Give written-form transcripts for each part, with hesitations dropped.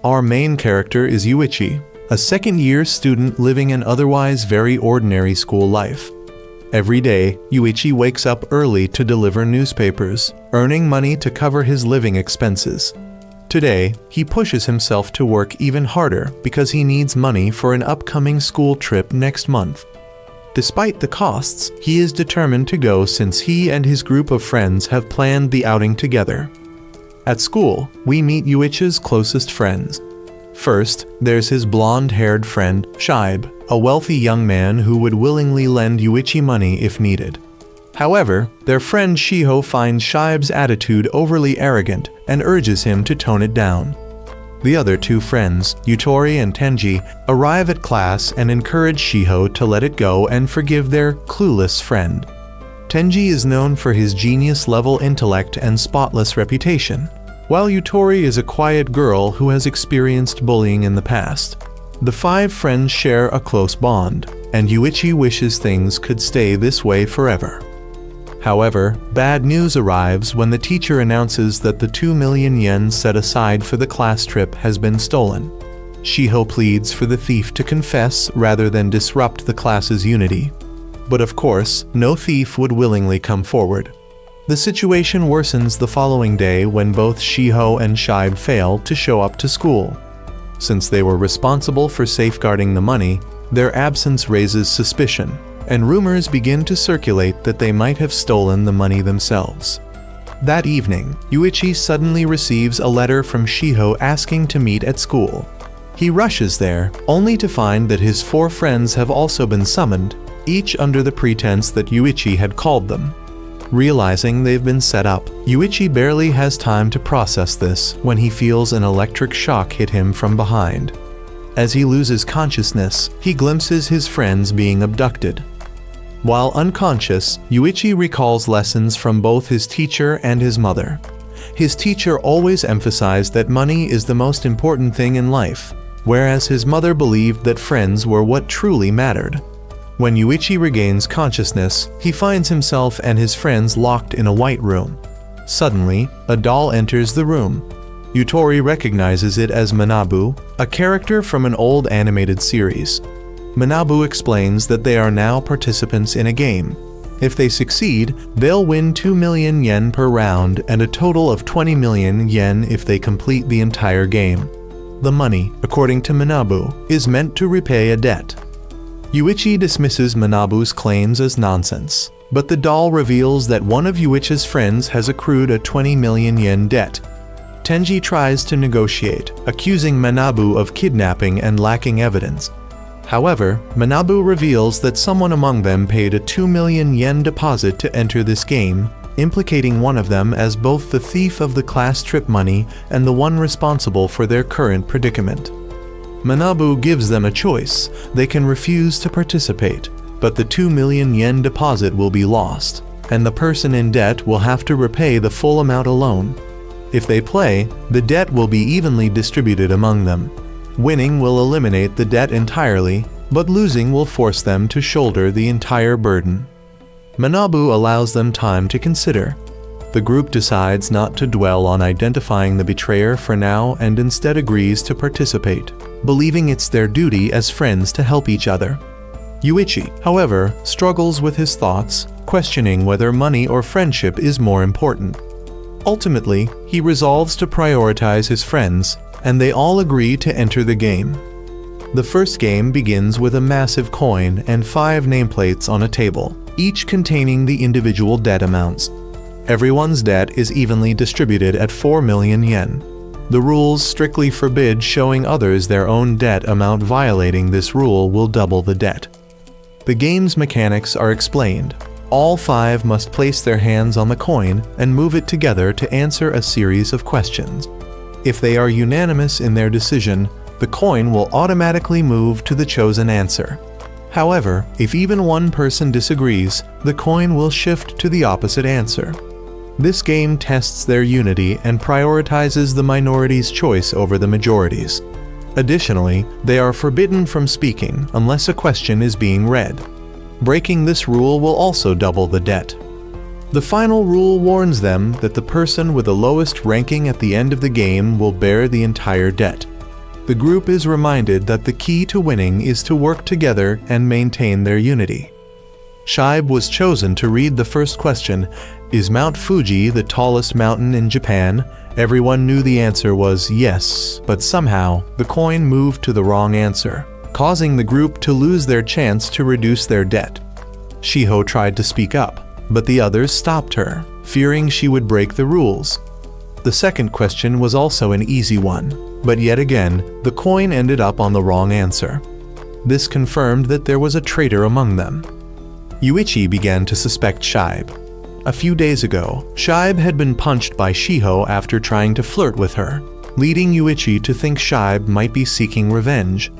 Our main character is Yuichi, a second-year student living an otherwise very ordinary school life. Every day, Yuichi wakes up early to deliver newspapers, earning money to cover his living expenses. Today, he pushes himself to work even harder because he needs money for an upcoming school trip next month. Despite the costs, he is determined to go since he and his group of friends have planned the outing together. At school, we meet Yuichi's closest friends. First, there's his blonde-haired friend, Shibe, a wealthy young man who would willingly lend Yuichi money if needed. However, their friend Shiho finds Shibe's attitude overly arrogant and urges him to tone it down. The other two friends, Yutori and Tenji, arrive at class and encourage Shiho to let it go and forgive their clueless friend. Tenji is known for his genius-level intellect and spotless reputation, while Yutori is a quiet girl who has experienced bullying in the past. The five friends share a close bond, and Yuichi wishes things could stay this way forever. However, bad news arrives when the teacher announces that the 2 million yen set aside for the class trip has been stolen. Shiho pleads for the thief to confess rather than disrupt the class's unity. But of course, no thief would willingly come forward. The situation worsens the following day when both Shiho and Shibe fail to show up to school. Since they were responsible for safeguarding the money, their absence raises suspicion, and rumors begin to circulate that they might have stolen the money themselves. That evening, Yuichi suddenly receives a letter from Shiho asking to meet at school. He rushes there, only to find that his 4 friends have also been summoned, each under the pretense that Yuichi had called them. Realizing they've been set up, Yuichi barely has time to process this when he feels an electric shock hit him from behind. As he loses consciousness, he glimpses his friends being abducted. While unconscious, Yuichi recalls lessons from both his teacher and his mother. His teacher always emphasized that money is the most important thing in life, whereas his mother believed that friends were what truly mattered. When Yuichi regains consciousness, he finds himself and his friends locked in a white room. Suddenly, a doll enters the room. Yutori recognizes it as Manabu, a character from an old animated series. Manabu explains that they are now participants in a game. If they succeed, they'll win 2 million yen per round and a total of 20 million yen if they complete the entire game. The money, according to Manabu, is meant to repay a debt. Yuichi dismisses Manabu's claims as nonsense, but the doll reveals that one of Yuichi's friends has accrued a 20 million yen debt. Tenji tries to negotiate, accusing Manabu of kidnapping and lacking evidence. However, Manabu reveals that someone among them paid a 2 million yen deposit to enter this game, implicating one of them as both the thief of the class trip money and the one responsible for their current predicament. Manabu gives them a choice. They can refuse to participate, but the 2 million yen deposit will be lost, and the person in debt will have to repay the full amount alone. If they play, the debt will be evenly distributed among them. Winning will eliminate the debt entirely, but losing will force them to shoulder the entire burden. Manabu allows them time to consider. The group decides not to dwell on identifying the betrayer for now and instead agrees to participate, believing it's their duty as friends to help each other. Yuichi, however, struggles with his thoughts, questioning whether money or friendship is more important. Ultimately, he resolves to prioritize his friends, and they all agree to enter the game. The first game begins with a massive coin and 5 nameplates on a table, each containing the individual debt amounts. Everyone's debt is evenly distributed at 4 million yen. The rules strictly forbid showing others their own debt amount. Violating this rule will double the debt. The game's mechanics are explained. All 5 must place their hands on the coin and move it together to answer a series of questions. If they are unanimous in their decision, the coin will automatically move to the chosen answer. However, if even one person disagrees, the coin will shift to the opposite answer. This game tests their unity and prioritizes the minority's choice over the majority's. Additionally, they are forbidden from speaking unless a question is being read. Breaking this rule will also double the debt. The final rule warns them that the person with the lowest ranking at the end of the game will bear the entire debt. the group is reminded that the key to winning is to work together and maintain their unity. Shibe was chosen to read the first question, "Is Mount Fuji the tallest mountain in Japan?" Everyone knew the answer was yes, but somehow the coin moved to the wrong answer, causing the group to lose their chance to reduce their debt. Shiho tried to speak up, but the others stopped her, fearing she would break the rules. The second question was also an easy one, but yet again, the coin ended up on the wrong answer. This confirmed that there was a traitor among them. Yuichi began to suspect Shibe. A few days ago, Shibe had been punched by Shiho after trying to flirt with her, leading Yuichi to think Shibe might be seeking revenge.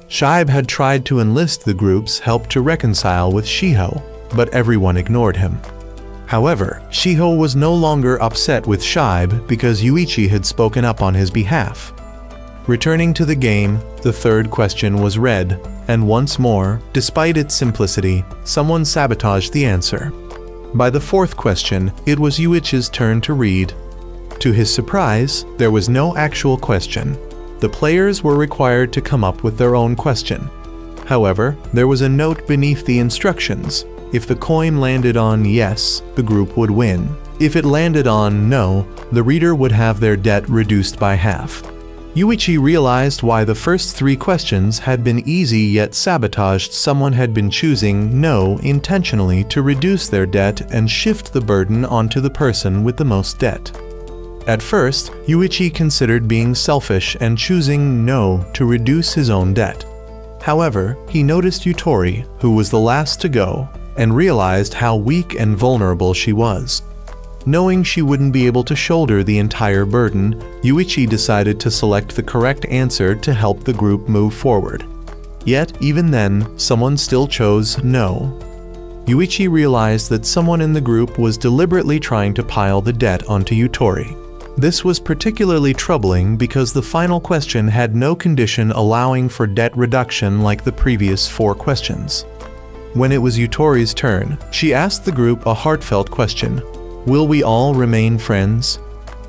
Shibe had tried to enlist the group's help to reconcile with Shiho, but everyone ignored him. However, Shiho was no longer upset with Shibe because Yuichi had spoken up on his behalf. Returning to the game, the third question was read, and once more, despite its simplicity, someone sabotaged the answer. By the fourth question, it was Yuichi's turn to read. To his surprise, there was no actual question. The players were required to come up with their own question. However, there was a note beneath the instructions. If the coin landed on yes, the group would win. If it landed on no, the reader would have their debt reduced by half. Yuichi realized why the first three questions had been easy yet sabotaged. Someone had been choosing no intentionally to reduce their debt and shift the burden onto the person with the most debt. At first, Yuichi considered being selfish and choosing no to reduce his own debt. However, he noticed Yutori, who was the last to go, and realized how weak and vulnerable she was. Knowing she wouldn't be able to shoulder the entire burden, Yuichi decided to select the correct answer to help the group move forward. Yet, even then, someone still chose no. Yuichi realized that someone in the group was deliberately trying to pile the debt onto Yutori. This was particularly troubling because the final question had no condition allowing for debt reduction like the previous four questions. When it was Yutori's turn, she asked the group a heartfelt question. Will we all remain friends?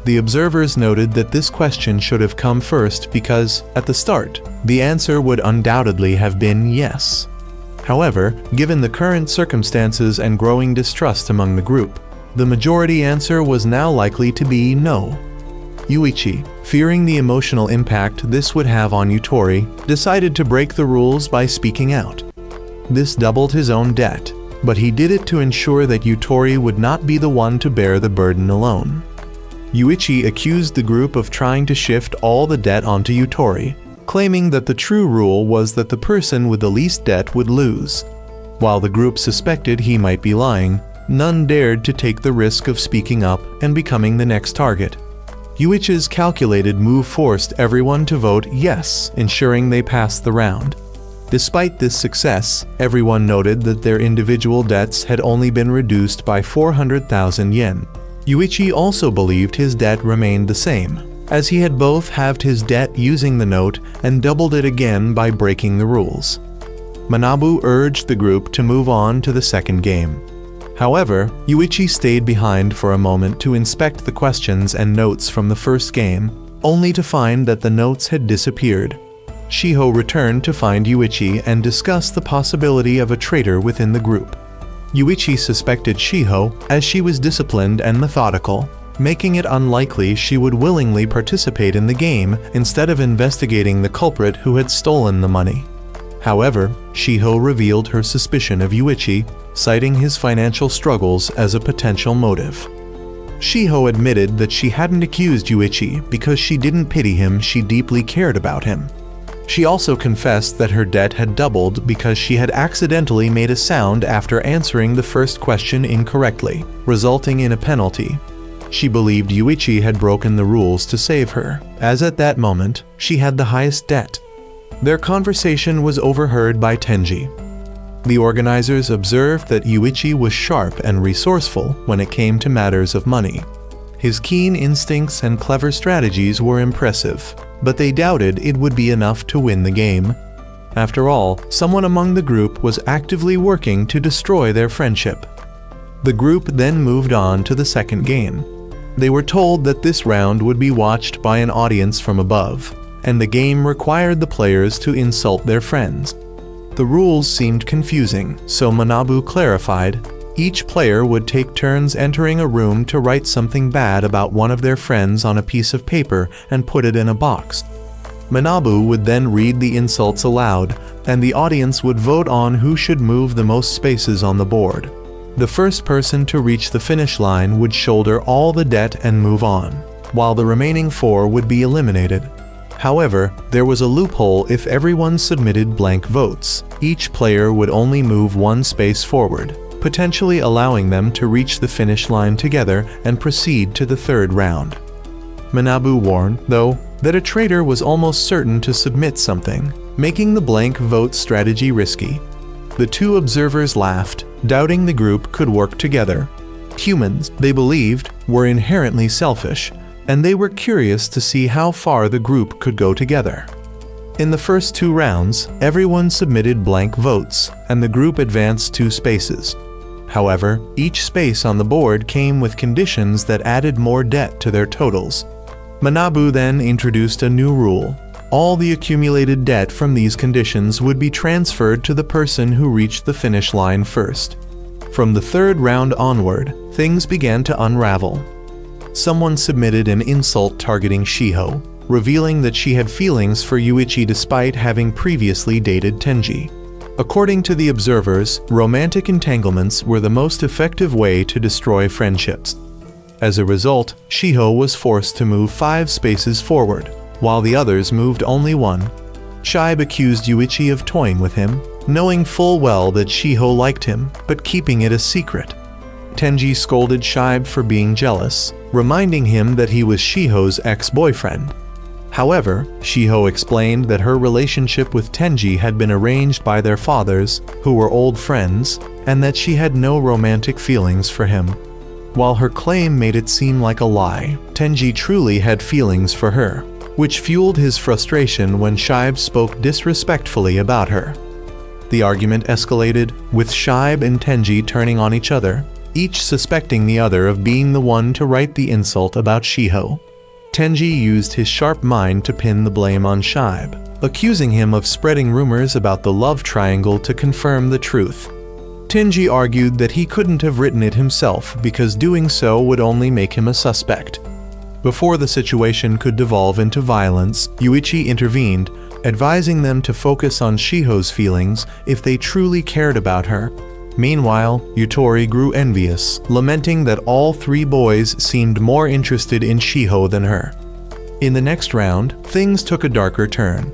The observers noted that this question should have come first because, at the start, the answer would undoubtedly have been yes. However, given the current circumstances and growing distrust among the group, the majority answer was now likely to be no. Yuichi, fearing the emotional impact this would have on Yutori, decided to break the rules by speaking out. This doubled his own debt, but he did it to ensure that Yutori would not be the one to bear the burden alone. Yuichi accused the group of trying to shift all the debt onto Yutori, claiming that the true rule was that the person with the least debt would lose. While the group suspected he might be lying, none dared to take the risk of speaking up and becoming the next target. Yuichi's calculated move forced everyone to vote yes, ensuring they passed the round. Despite this success, everyone noted that their individual debts had only been reduced by 400,000 yen. Yuichi also believed his debt remained the same, as he had both halved his debt using the note and doubled it again by breaking the rules. Manabu urged the group to move on to the second game. However, Yuichi stayed behind for a moment to inspect the questions and notes from the first game, only to find that the notes had disappeared. Shiho returned to find Yuichi and discussed the possibility of a traitor within the group. Yuichi suspected Shiho as she was disciplined and methodical, making it unlikely she would willingly participate in the game instead of investigating the culprit who had stolen the money. However, Shiho revealed her suspicion of Yuichi, citing his financial struggles as a potential motive. Shiho admitted that she hadn't accused Yuichi because she didn't pity him, she deeply cared about him. She also confessed that her debt had doubled because she had accidentally made a sound after answering the first question incorrectly, resulting in a penalty. She believed Yuichi had broken the rules to save her, as at that moment, she had the highest debt. Their conversation was overheard by Tenji. The organizers observed that Yuichi was sharp and resourceful when it came to matters of money. His keen instincts and clever strategies were impressive, but they doubted it would be enough to win the game. After all, someone among the group was actively working to destroy their friendship. The group then moved on to the second game. They were told that this round would be watched by an audience from above, and the game required the players to insult their friends. The rules seemed confusing, so Manabu clarified. Each player would take turns entering a room to write something bad about one of their friends on a piece of paper and put it in a box. Manabu would then read the insults aloud, and the audience would vote on who should move the most spaces on the board. The first person to reach the finish line would shoulder all the debt and move on, while the remaining 4 would be eliminated. However, there was a loophole. If everyone submitted blank votes, each player would only move 1 space forward, potentially allowing them to reach the finish line together and proceed to the 3rd round. Manabu warned, though, that a traitor was almost certain to submit something, making the blank vote strategy risky. The 2 observers laughed, doubting the group could work together. Humans, they believed, were inherently selfish, and they were curious to see how far the group could go together. In the first 2 rounds, everyone submitted blank votes, and the group advanced 2 spaces. However, each space on the board came with conditions that added more debt to their totals. Manabu then introduced a new rule. All the accumulated debt from these conditions would be transferred to the person who reached the finish line first. From the 3rd round onward, things began to unravel. Someone submitted an insult targeting Shiho, revealing that she had feelings for Yuichi despite having previously dated Tenji. According to the observers, romantic entanglements were the most effective way to destroy friendships. As a result, Shiho was forced to move 5 spaces forward, while the others moved only 1. Shibe accused Yuichi of toying with him, knowing full well that Shiho liked him, but keeping it a secret. Tenji scolded Shibe for being jealous, reminding him that he was Shiho's ex-boyfriend. However, Shiho explained that her relationship with Tenji had been arranged by their fathers, who were old friends, and that she had no romantic feelings for him. While her claim made it seem like a lie, Tenji truly had feelings for her, which fueled his frustration when Shibe spoke disrespectfully about her. The argument escalated, with Shibe and Tenji turning on each other, each suspecting the other of being the one to write the insult about Shiho. Tenji used his sharp mind to pin the blame on Shibe, accusing him of spreading rumors about the love triangle to confirm the truth. Tenji argued that he couldn't have written it himself because doing so would only make him a suspect. Before the situation could devolve into violence, Yuichi intervened, advising them to focus on Shiho's feelings if they truly cared about her. Meanwhile, Yutori grew envious, lamenting that all 3 boys seemed more interested in Shiho than her. In the next round, things took a darker turn.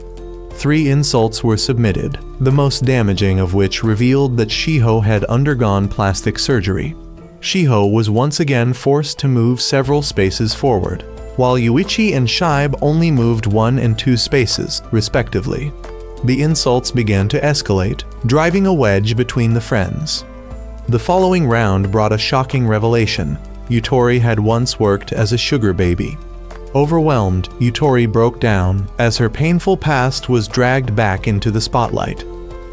3 insults were submitted, the most damaging of which revealed that Shiho had undergone plastic surgery. Shiho was once again forced to move several spaces forward, while Yuichi and Shibe only moved 1 and 2 spaces, respectively. The insults began to escalate, driving a wedge between the friends. The following round brought a shocking revelation. Yutori had once worked as a sugar baby. Overwhelmed, Yutori broke down as her painful past was dragged back into the spotlight.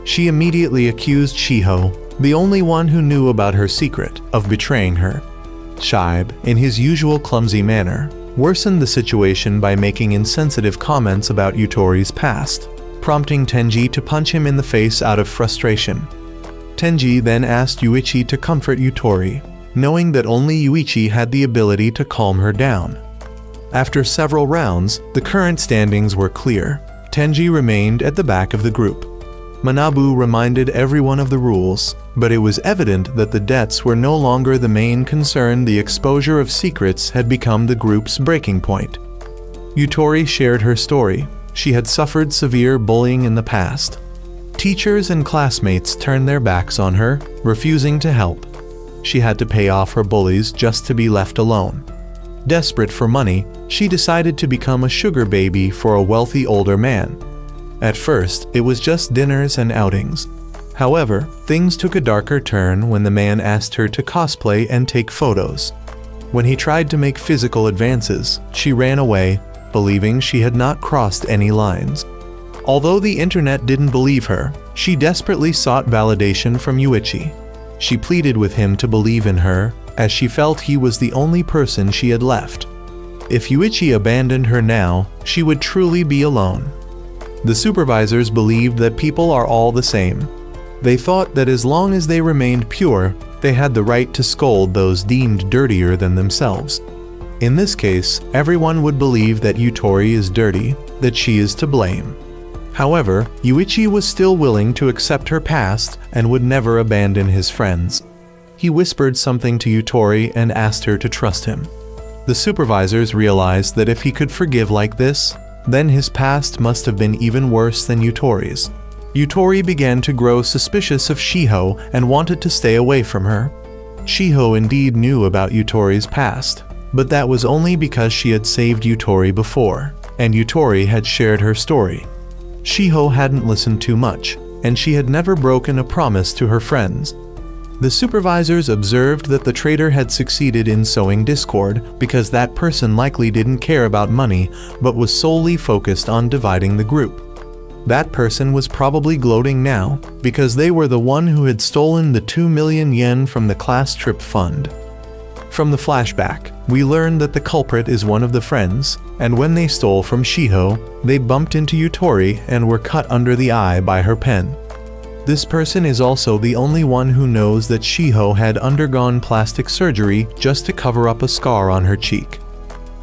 She immediately accused Shiho, the only one who knew about her secret, of betraying her. Shibe, in his usual clumsy manner, worsened the situation by making insensitive comments about Yutori's past, prompting Tenji to punch him in the face out of frustration. Tenji then asked Yuichi to comfort Yutori, knowing that only Yuichi had the ability to calm her down. After several rounds, the current standings were clear. Tenji remained at the back of the group. Manabu reminded everyone of the rules, but it was evident that the debts were no longer the main concern. The exposure of secrets had become the group's breaking point. Yutori shared her story. She had suffered severe bullying in the past. Teachers and classmates turned their backs on her, refusing to help. She had to pay off her bullies just to be left alone. Desperate for money, she decided to become a sugar baby for a wealthy older man. At first, it was just dinners and outings. However, things took a darker turn when the man asked her to cosplay and take photos. When he tried to make physical advances, she ran away, believing she had not crossed any lines. Although the internet didn't believe her, she desperately sought validation from Yuichi. She pleaded with him to believe in her, as she felt he was the only person she had left. If Yuichi abandoned her now, she would truly be alone. The supervisors believed that people are all the same. They thought that as long as they remained pure, they had the right to scold those deemed dirtier than themselves. In this case, everyone would believe that Yutori is dirty, that she is to blame. However, Yuichi was still willing to accept her past and would never abandon his friends. He whispered something to Yutori and asked her to trust him. The supervisors realized that if he could forgive like this, then his past must have been even worse than Yutori's. Yutori began to grow suspicious of Shiho and wanted to stay away from her. Shiho indeed knew about Yutori's past, but that was only because she had saved Yutori before, and Yutori had shared her story. Shiho hadn't listened too much, and she had never broken a promise to her friends. The supervisors observed that the traitor had succeeded in sowing discord because that person likely didn't care about money but was solely focused on dividing the group. That person was probably gloating now because they were the one who had stolen the 2 million yen from the class trip fund. From the flashback, we learned that the culprit is one of the friends, and when they stole from Shiho, they bumped into Yutori and were cut under the eye by her pen. This person is also the only one who knows that Shiho had undergone plastic surgery just to cover up a scar on her cheek.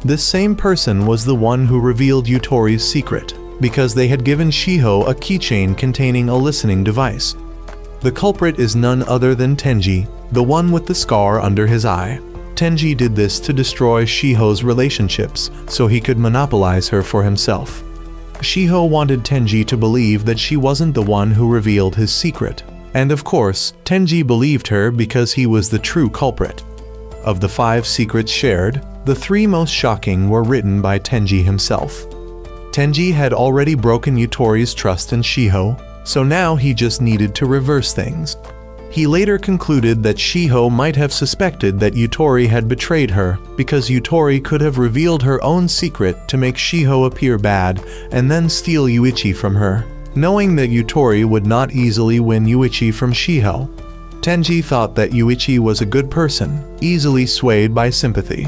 This same person was the one who revealed Yutori's secret, because they had given Shiho a keychain containing a listening device. The culprit is none other than Tenji, the one with the scar under his eye. Tenji did this to destroy Shiho's relationships so he could monopolize her for himself. Shiho wanted Tenji to believe that she wasn't the one who revealed his secret, and of course, Tenji believed her because he was the true culprit. Of the 5 secrets shared, the 3 most shocking were written by Tenji himself. Tenji had already broken Yutori's trust in Shiho, so now he just needed to reverse things. He later concluded that Shiho might have suspected that Yutori had betrayed her because Yutori could have revealed her own secret to make Shiho appear bad and then steal Yuichi from her, knowing that Yutori would not easily win Yuichi from Shiho. Tenji thought that Yuichi was a good person, easily swayed by sympathy.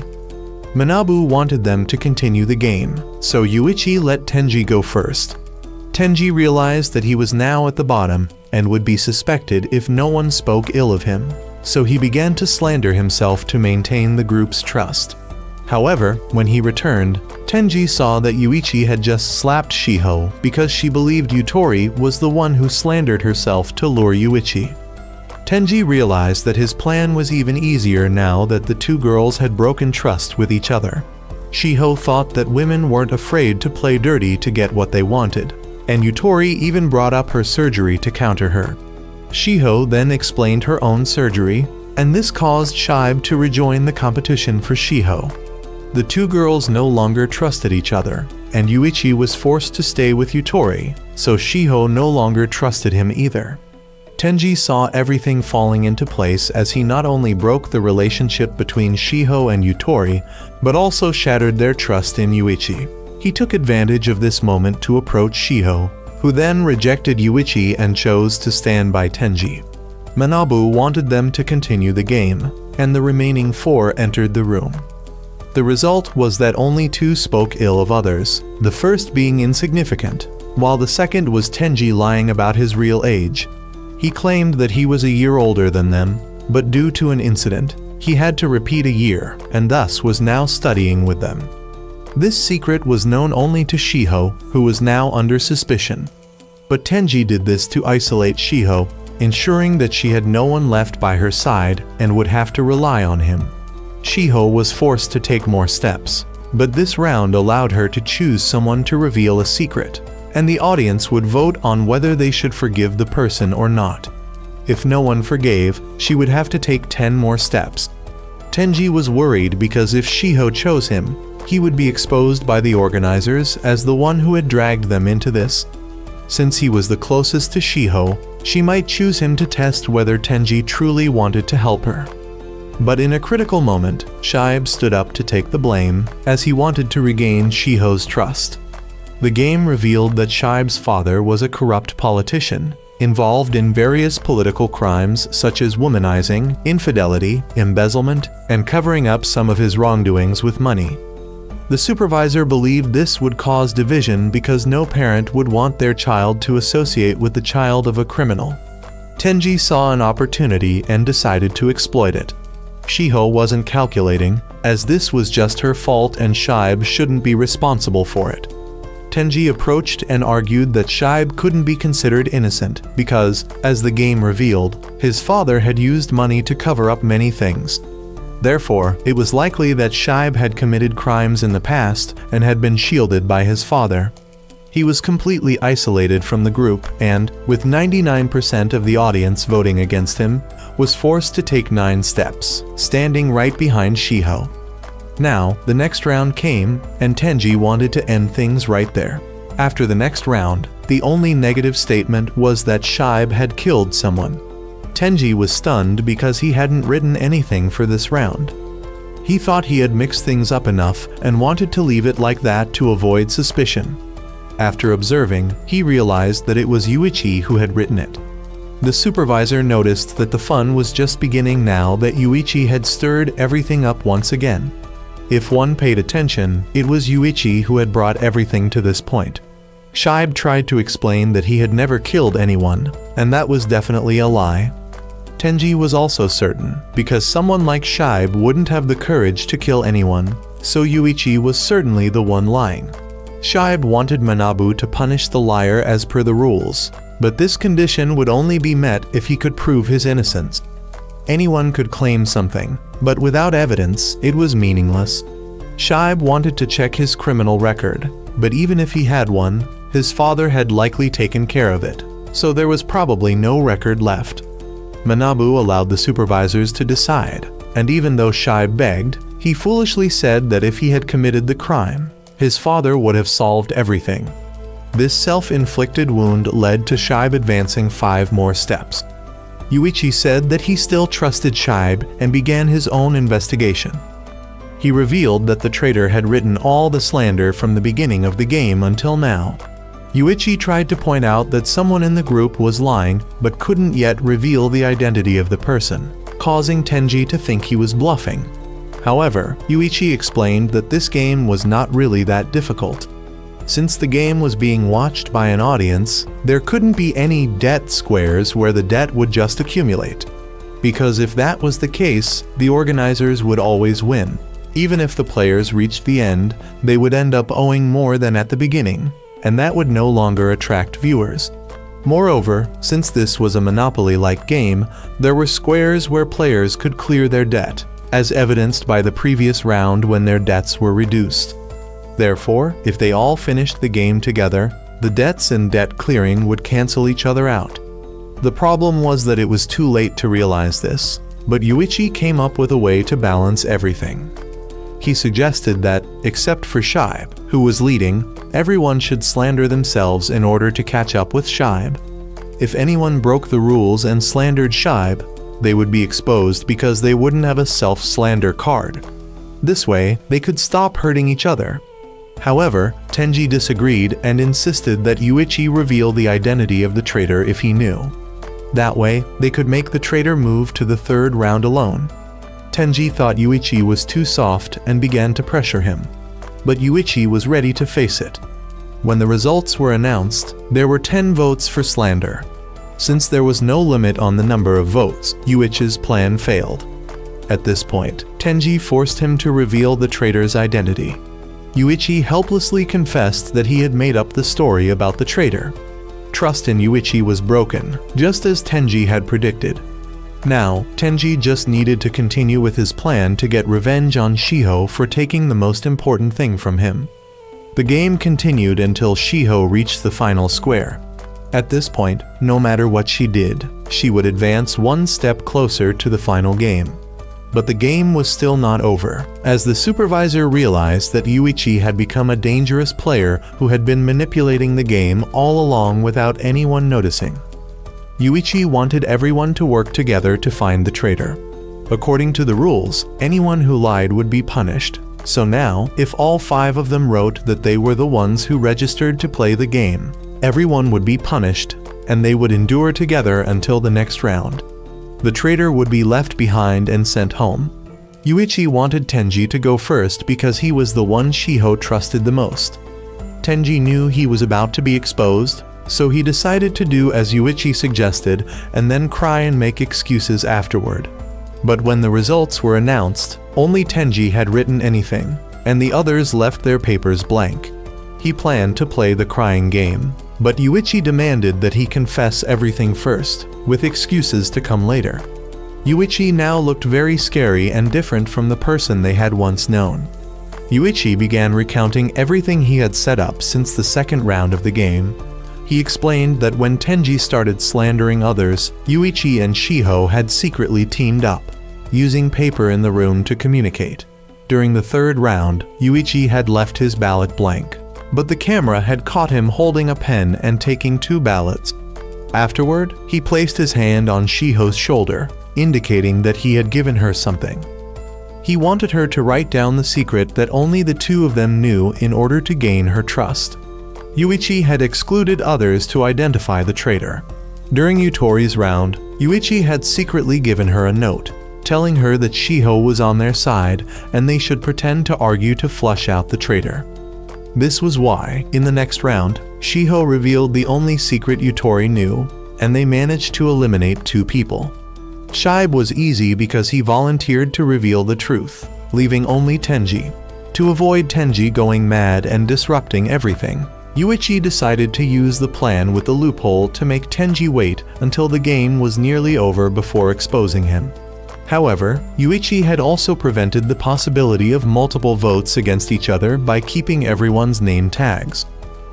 Manabu wanted them to continue the game, so Yuichi let Tenji go first. Tenji realized that he was now at the bottom and would be suspected if no one spoke ill of him, so he began to slander himself to maintain the group's trust. However, when he returned, Tenji saw that Yuichi had just slapped Shiho because she believed Yutori was the one who slandered herself to lure Yuichi. Tenji realized that his plan was even easier now that the 2 girls had broken trust with each other. Shiho thought that women weren't afraid to play dirty to get what they wanted, and Yutori even brought up her surgery to counter her. Shiho then explained her own surgery, and this caused Shibe to rejoin the competition for Shiho. The 2 girls no longer trusted each other, and Yuichi was forced to stay with Yutori, so Shiho no longer trusted him either. Tenji saw everything falling into place as he not only broke the relationship between Shiho and Yutori, but also shattered their trust in Yuichi. He took advantage of this moment to approach Shiho, who then rejected Yuichi and chose to stand by Tenji. Manabu wanted them to continue the game, and the remaining 4 entered the room. The result was that only 2 spoke ill of others, the first being insignificant, while the second was Tenji lying about his real age. He claimed that he was a year older than them, but due to an incident, he had to repeat a year and thus was now studying with them. This secret was known only to Shiho, who was now under suspicion. But Tenji did this to isolate Shiho, ensuring that she had no one left by her side and would have to rely on him. Shiho was forced to take more steps, but this round allowed her to choose someone to reveal a secret, and the audience would vote on whether they should forgive the person or not. If no one forgave, she would have to take 10 more steps. Tenji was worried because if Shiho chose him, he would be exposed by the organizers as the one who had dragged them into this. Since he was the closest to Shiho, she might choose him to test whether Tenji truly wanted to help her. But in a critical moment, Shibe stood up to take the blame, as he wanted to regain Shiho's trust. The game revealed that Shibe's father was a corrupt politician, involved in various political crimes such as womanizing, infidelity, embezzlement, and covering up some of his wrongdoings with money. The supervisor believed this would cause division because no parent would want their child to associate with the child of a criminal. Tenji saw an opportunity and decided to exploit it. Shiho wasn't calculating, as this was just her fault and Shibe shouldn't be responsible for it. Tenji approached and argued that Shibe couldn't be considered innocent because, as the game revealed, his father had used money to cover up many things. Therefore, it was likely that Shibe had committed crimes in the past and had been shielded by his father. He was completely isolated from the group and, with 99% of the audience voting against him, was forced to take 9 steps, standing right behind Shiho. Now, the next round came, and Tenji wanted to end things right there. After the next round, the only negative statement was that Shibe had killed someone. Tenji was stunned because he hadn't written anything for this round. He thought he had mixed things up enough and wanted to leave it like that to avoid suspicion. After observing, he realized that it was Yuichi who had written it. The supervisor noticed that the fun was just beginning now that Yuichi had stirred everything up once again. If one paid attention, it was Yuichi who had brought everything to this point. Shibe tried to explain that he had never killed anyone, and that was definitely a lie. Tenji was also certain, because someone like Shibe wouldn't have the courage to kill anyone, so Yuichi was certainly the one lying. Shibe wanted Manabu to punish the liar as per the rules, but this condition would only be met if he could prove his innocence. Anyone could claim something, but without evidence, it was meaningless. Shibe wanted to check his criminal record, but even if he had one, his father had likely taken care of it, so there was probably no record left. Manabu allowed the supervisors to decide, and even though Shibe begged, he foolishly said that if he had committed the crime, his father would have solved everything. This self-inflicted wound led to Shibe advancing 5 more steps. Yuichi said that he still trusted Shibe and began his own investigation. He revealed that the traitor had written all the slander from the beginning of the game until now. Yuichi tried to point out that someone in the group was lying but couldn't yet reveal the identity of the person, causing Tenji to think he was bluffing. However, Yuichi explained that this game was not really that difficult. Since the game was being watched by an audience, there couldn't be any debt squares where the debt would just accumulate. Because if that was the case, the organizers would always win. Even if the players reached the end, they would end up owing more than at the beginning, and that would no longer attract viewers. Moreover, since this was a Monopoly-like game, there were squares where players could clear their debt, as evidenced by the previous round when their debts were reduced. Therefore, if they all finished the game together, the debts and debt clearing would cancel each other out. The problem was that it was too late to realize this, but Yuichi came up with a way to balance everything. He suggested that, except for Shibe, who was leading, everyone should slander themselves in order to catch up with Shibe. If anyone broke the rules and slandered Shibe, they would be exposed because they wouldn't have a self-slander card. This way, they could stop hurting each other. However, Tenji disagreed and insisted that Yuichi reveal the identity of the traitor if he knew. That way, they could make the traitor move to the 3rd round alone. Tenji thought Yuichi was too soft and began to pressure him. But Yuichi was ready to face it. When the results were announced, there were 10 votes for slander. Since there was no limit on the number of votes, Yuichi's plan failed. At this point, Tenji forced him to reveal the traitor's identity. Yuichi helplessly confessed that he had made up the story about the traitor. Trust in Yuichi was broken, just as Tenji had predicted. Now, Tenji just needed to continue with his plan to get revenge on Shiho for taking the most important thing from him. The game continued until Shiho reached the final square. At this point, no matter what she did, she would advance 1 step closer to the final game. But the game was still not over, as the supervisor realized that Yuichi had become a dangerous player who had been manipulating the game all along without anyone noticing. Yuichi wanted everyone to work together to find the traitor. According to the rules, anyone who lied would be punished, so now, if all 5 of them wrote that they were the ones who registered to play the game, everyone would be punished, and they would endure together until the next round. The traitor would be left behind and sent home. Yuichi wanted Tenji to go first because he was the one Shiho trusted the most. Tenji knew he was about to be exposed, so he decided to do as Yuichi suggested and then cry and make excuses afterward. But when the results were announced, only Tenji had written anything, and the others left their papers blank. He planned to play the crying game, but Yuichi demanded that he confess everything first, with excuses to come later. Yuichi now looked very scary and different from the person they had once known. Yuichi began recounting everything he had set up since the second round of the game. He explained that when Tenji started slandering others, Yuichi and Shiho had secretly teamed up, using paper in the room to communicate. During the third round, Yuichi had left his ballot blank, but the camera had caught him holding a pen and taking 2 ballots. Afterward, he placed his hand on Shiho's shoulder, indicating that he had given her something. He wanted her to write down the secret that only the 2 of them knew in order to gain her trust. Yuichi had excluded others to identify the traitor. During Yutori's round, Yuichi had secretly given her a note, telling her that Shiho was on their side and they should pretend to argue to flush out the traitor. This was why, in the next round, Shiho revealed the only secret Yutori knew, and they managed to eliminate 2 people. Shibe was easy because he volunteered to reveal the truth, leaving only Tenji. To avoid Tenji going mad and disrupting everything, Yuichi decided to use the plan with the loophole to make Tenji wait until the game was nearly over before exposing him. However, Yuichi had also prevented the possibility of multiple votes against each other by keeping everyone's name tags.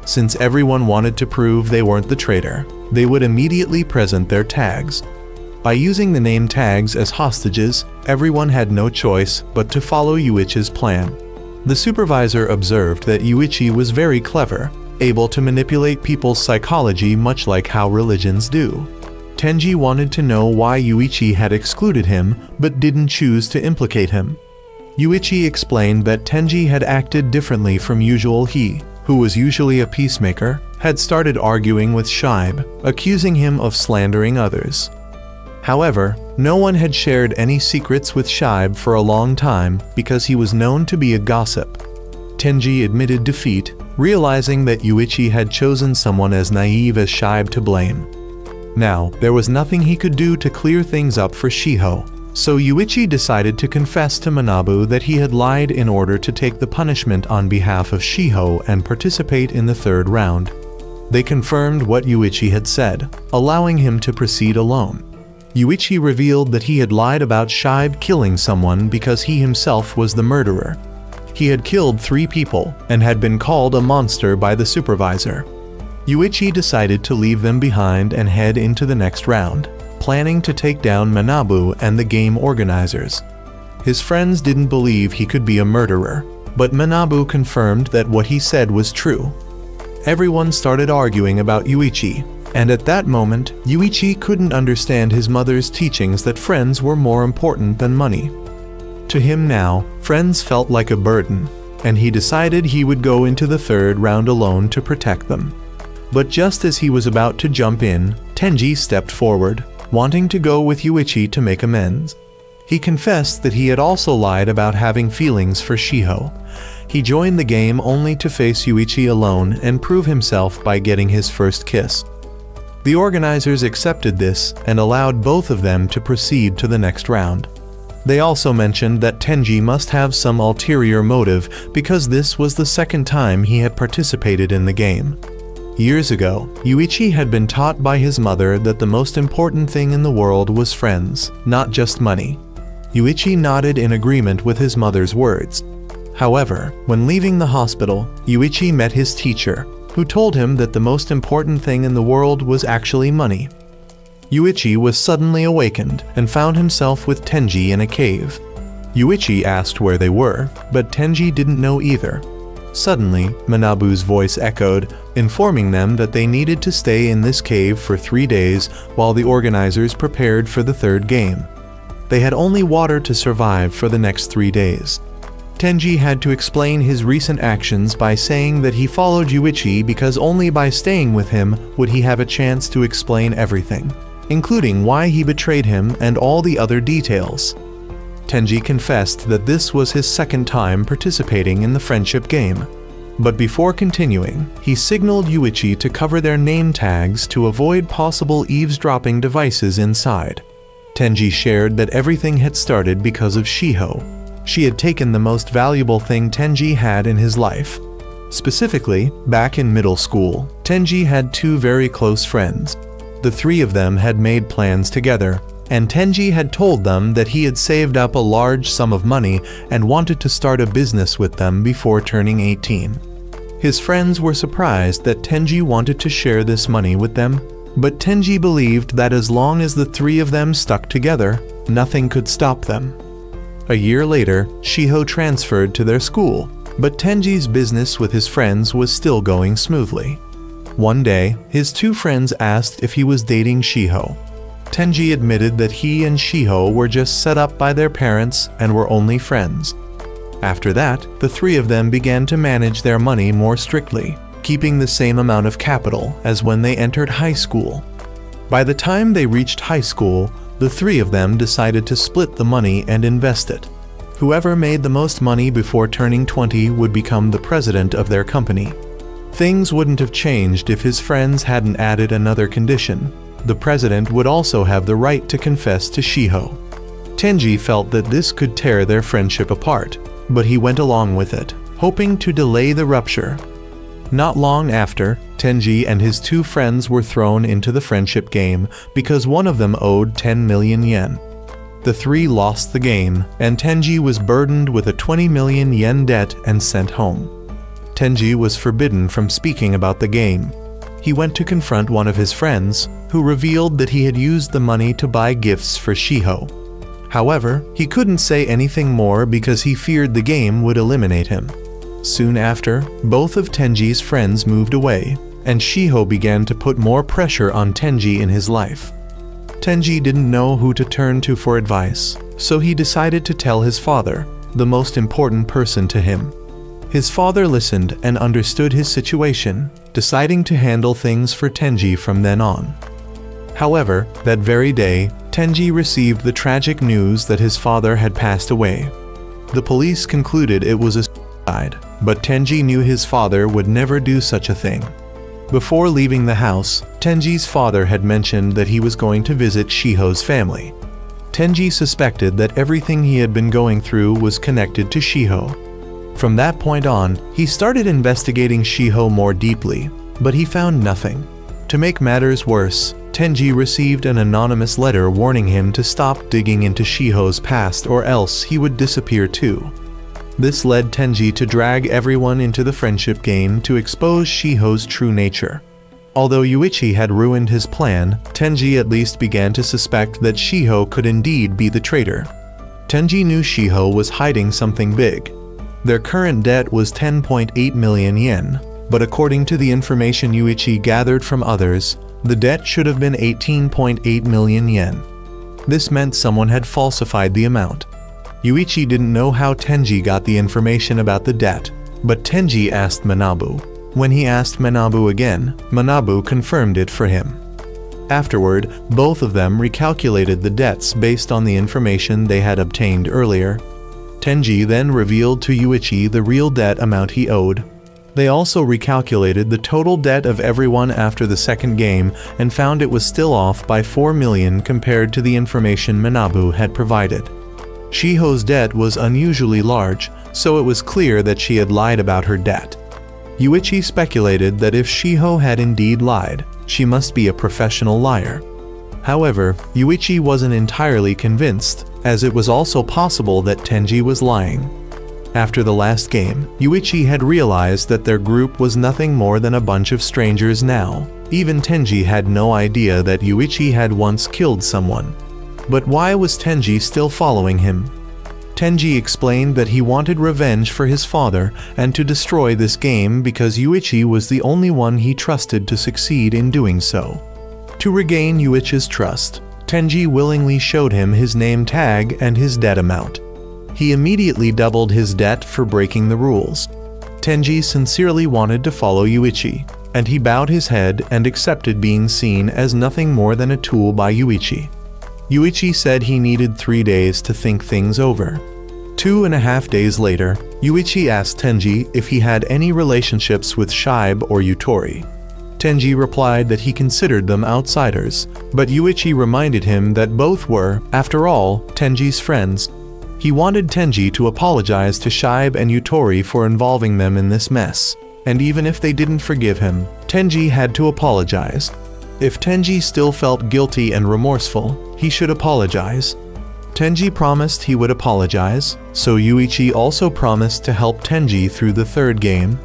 Since everyone wanted to prove they weren't the traitor, they would immediately present their tags. By using the name tags as hostages, everyone had no choice but to follow Yuichi's plan. The supervisor observed that Yuichi was very clever, able to manipulate people's psychology much like how religions do. Tenji wanted to know why Yuichi had excluded him but didn't choose to implicate him. Yuichi explained that Tenji had acted differently from usual. He, who was usually a peacemaker, had started arguing with Shibe, accusing him of slandering others. However, no one had shared any secrets with Shibe for a long time because he was known to be a gossip. Tenji admitted defeat, realizing that Yuichi had chosen someone as naive as Shibe to blame. Now, there was nothing he could do to clear things up for Shiho, so Yuichi decided to confess to Manabu that he had lied in order to take the punishment on behalf of Shiho and participate in the third round. They confirmed what Yuichi had said, allowing him to proceed alone. Yuichi revealed that he had lied about Shibe killing someone because he himself was the murderer. He had killed 3 people and had been called a monster by the supervisor. Yuichi decided to leave them behind and head into the next round, planning to take down Manabu and the game organizers. His friends didn't believe he could be a murderer, but Manabu confirmed that what he said was true. Everyone started arguing about Yuichi, and at that moment, Yuichi couldn't understand his mother's teachings that friends were more important than money. To him now, friends felt like a burden, and he decided he would go into the third round alone to protect them. But just as he was about to jump in, Tenji stepped forward, wanting to go with Yuichi to make amends. He confessed that he had also lied about having feelings for Shiho. He joined the game only to face Yuichi alone and prove himself by getting his first kiss. The organizers accepted this and allowed both of them to proceed to the next round. They also mentioned that Tenji must have some ulterior motive because this was the second time he had participated in the game. Years ago, Yuichi had been taught by his mother that the most important thing in the world was friends, not just money. Yuichi nodded in agreement with his mother's words. However, when leaving the hospital, Yuichi met his teacher, who told him that the most important thing in the world was actually money. Yuichi was suddenly awakened and found himself with Tenji in a cave. Yuichi asked where they were, but Tenji didn't know either. Suddenly, Manabu's voice echoed, informing them that they needed to stay in this cave for 3 days while the organizers prepared for the third game. They had only water to survive for the next 3 days. Tenji had to explain his recent actions by saying that he followed Yuichi because only by staying with him would he have a chance to explain everything, including why he betrayed him and all the other details. Tenji confessed that this was his second time participating in the friendship game. But before continuing, he signaled Yuichi to cover their name tags to avoid possible eavesdropping devices inside. Tenji shared that everything had started because of Shiho. She had taken the most valuable thing Tenji had in his life. Specifically, back in middle school, Tenji had two very close friends. The three of them had made plans together, and Tenji had told them that he had saved up a large sum of money and wanted to start a business with them before turning 18. His friends were surprised that Tenji wanted to share this money with them, but Tenji believed that as long as the three of them stuck together, nothing could stop them. A year later, Shiho transferred to their school, but Tenji's business with his friends was still going smoothly. One day, his two friends asked if he was dating Shiho. Tenji admitted that he and Shiho were just set up by their parents and were only friends. After that, the three of them began to manage their money more strictly, keeping the same amount of capital as when they entered high school. By the time they reached high school, the three of them decided to split the money and invest it. Whoever made the most money before turning 20 would become the president of their company. Things wouldn't have changed if his friends hadn't added another condition. The president would also have the right to confess to Shiho. Tenji felt that this could tear their friendship apart, but he went along with it, hoping to delay the rupture. Not long after, Tenji and his two friends were thrown into the friendship game because one of them owed 10 million yen. The three lost the game, and Tenji was burdened with a 20 million yen debt and sent home. Tenji was forbidden from speaking about the game. He went to confront one of his friends, who revealed that he had used the money to buy gifts for Shiho. However, he couldn't say anything more because he feared the game would eliminate him. Soon after, both of Tenji's friends moved away, and Shiho began to put more pressure on Tenji in his life. Tenji didn't know who to turn to for advice, so he decided to tell his father, the most important person to him. His father listened and understood his situation, deciding to handle things for Tenji from then on. However, that very day, Tenji received the tragic news that his father had passed away. The police concluded it was a suicide, but Tenji knew his father would never do such a thing. Before leaving the house, Tenji's father had mentioned that he was going to visit Shiho's family. Tenji suspected that everything he had been going through was connected to Shiho. From that point on, he started investigating Shiho more deeply, but he found nothing. To make matters worse, Tenji received an anonymous letter warning him to stop digging into Shiho's past or else he would disappear too. This led Tenji to drag everyone into the friendship game to expose Shiho's true nature. Although Yuichi had ruined his plan, Tenji at least began to suspect that Shiho could indeed be the traitor. Tenji knew Shiho was hiding something big. Their current debt was 10.8 million yen, but according to the information Yuichi gathered from others, the debt should have been 18.8 million yen. This meant someone had falsified the amount. Yuichi didn't know how Tenji got the information about the debt, but Tenji asked Manabu. When he asked Manabu again, Manabu confirmed it for him. Afterward, both of them recalculated the debts based on the information they had obtained earlier. Tenji then revealed to Yuichi the real debt amount he owed. They also recalculated the total debt of everyone after the second game and found it was still off by 4 million compared to the information Manabu had provided. Shiho's debt was unusually large, so it was clear that she had lied about her debt. Yuichi speculated that if Shiho had indeed lied, she must be a professional liar. However, Yuichi wasn't entirely convinced, as it was also possible that Tenji was lying. After the last game, Yuichi had realized that their group was nothing more than a bunch of strangers now. Even Tenji had no idea that Yuichi had once killed someone. But why was Tenji still following him? Tenji explained that he wanted revenge for his father and to destroy this game because Yuichi was the only one he trusted to succeed in doing so. To regain Yuichi's trust, Tenji willingly showed him his name tag and his debt amount. He immediately doubled his debt for breaking the rules. Tenji sincerely wanted to follow Yuichi, and he bowed his head and accepted being seen as nothing more than a tool by Yuichi. Yuichi said he needed 3 days to think things over. 2.5 days later, Yuichi asked Tenji if he had any relationships with Shibe or Yutori. Tenji replied that he considered them outsiders, but Yuichi reminded him that both were, after all, Tenji's friends. He wanted Tenji to apologize to Shibe and Yutori for involving them in this mess, and even if they didn't forgive him, Tenji had to apologize. If Tenji still felt guilty and remorseful, he should apologize. Tenji promised he would apologize, so Yuichi also promised to help Tenji through the third game.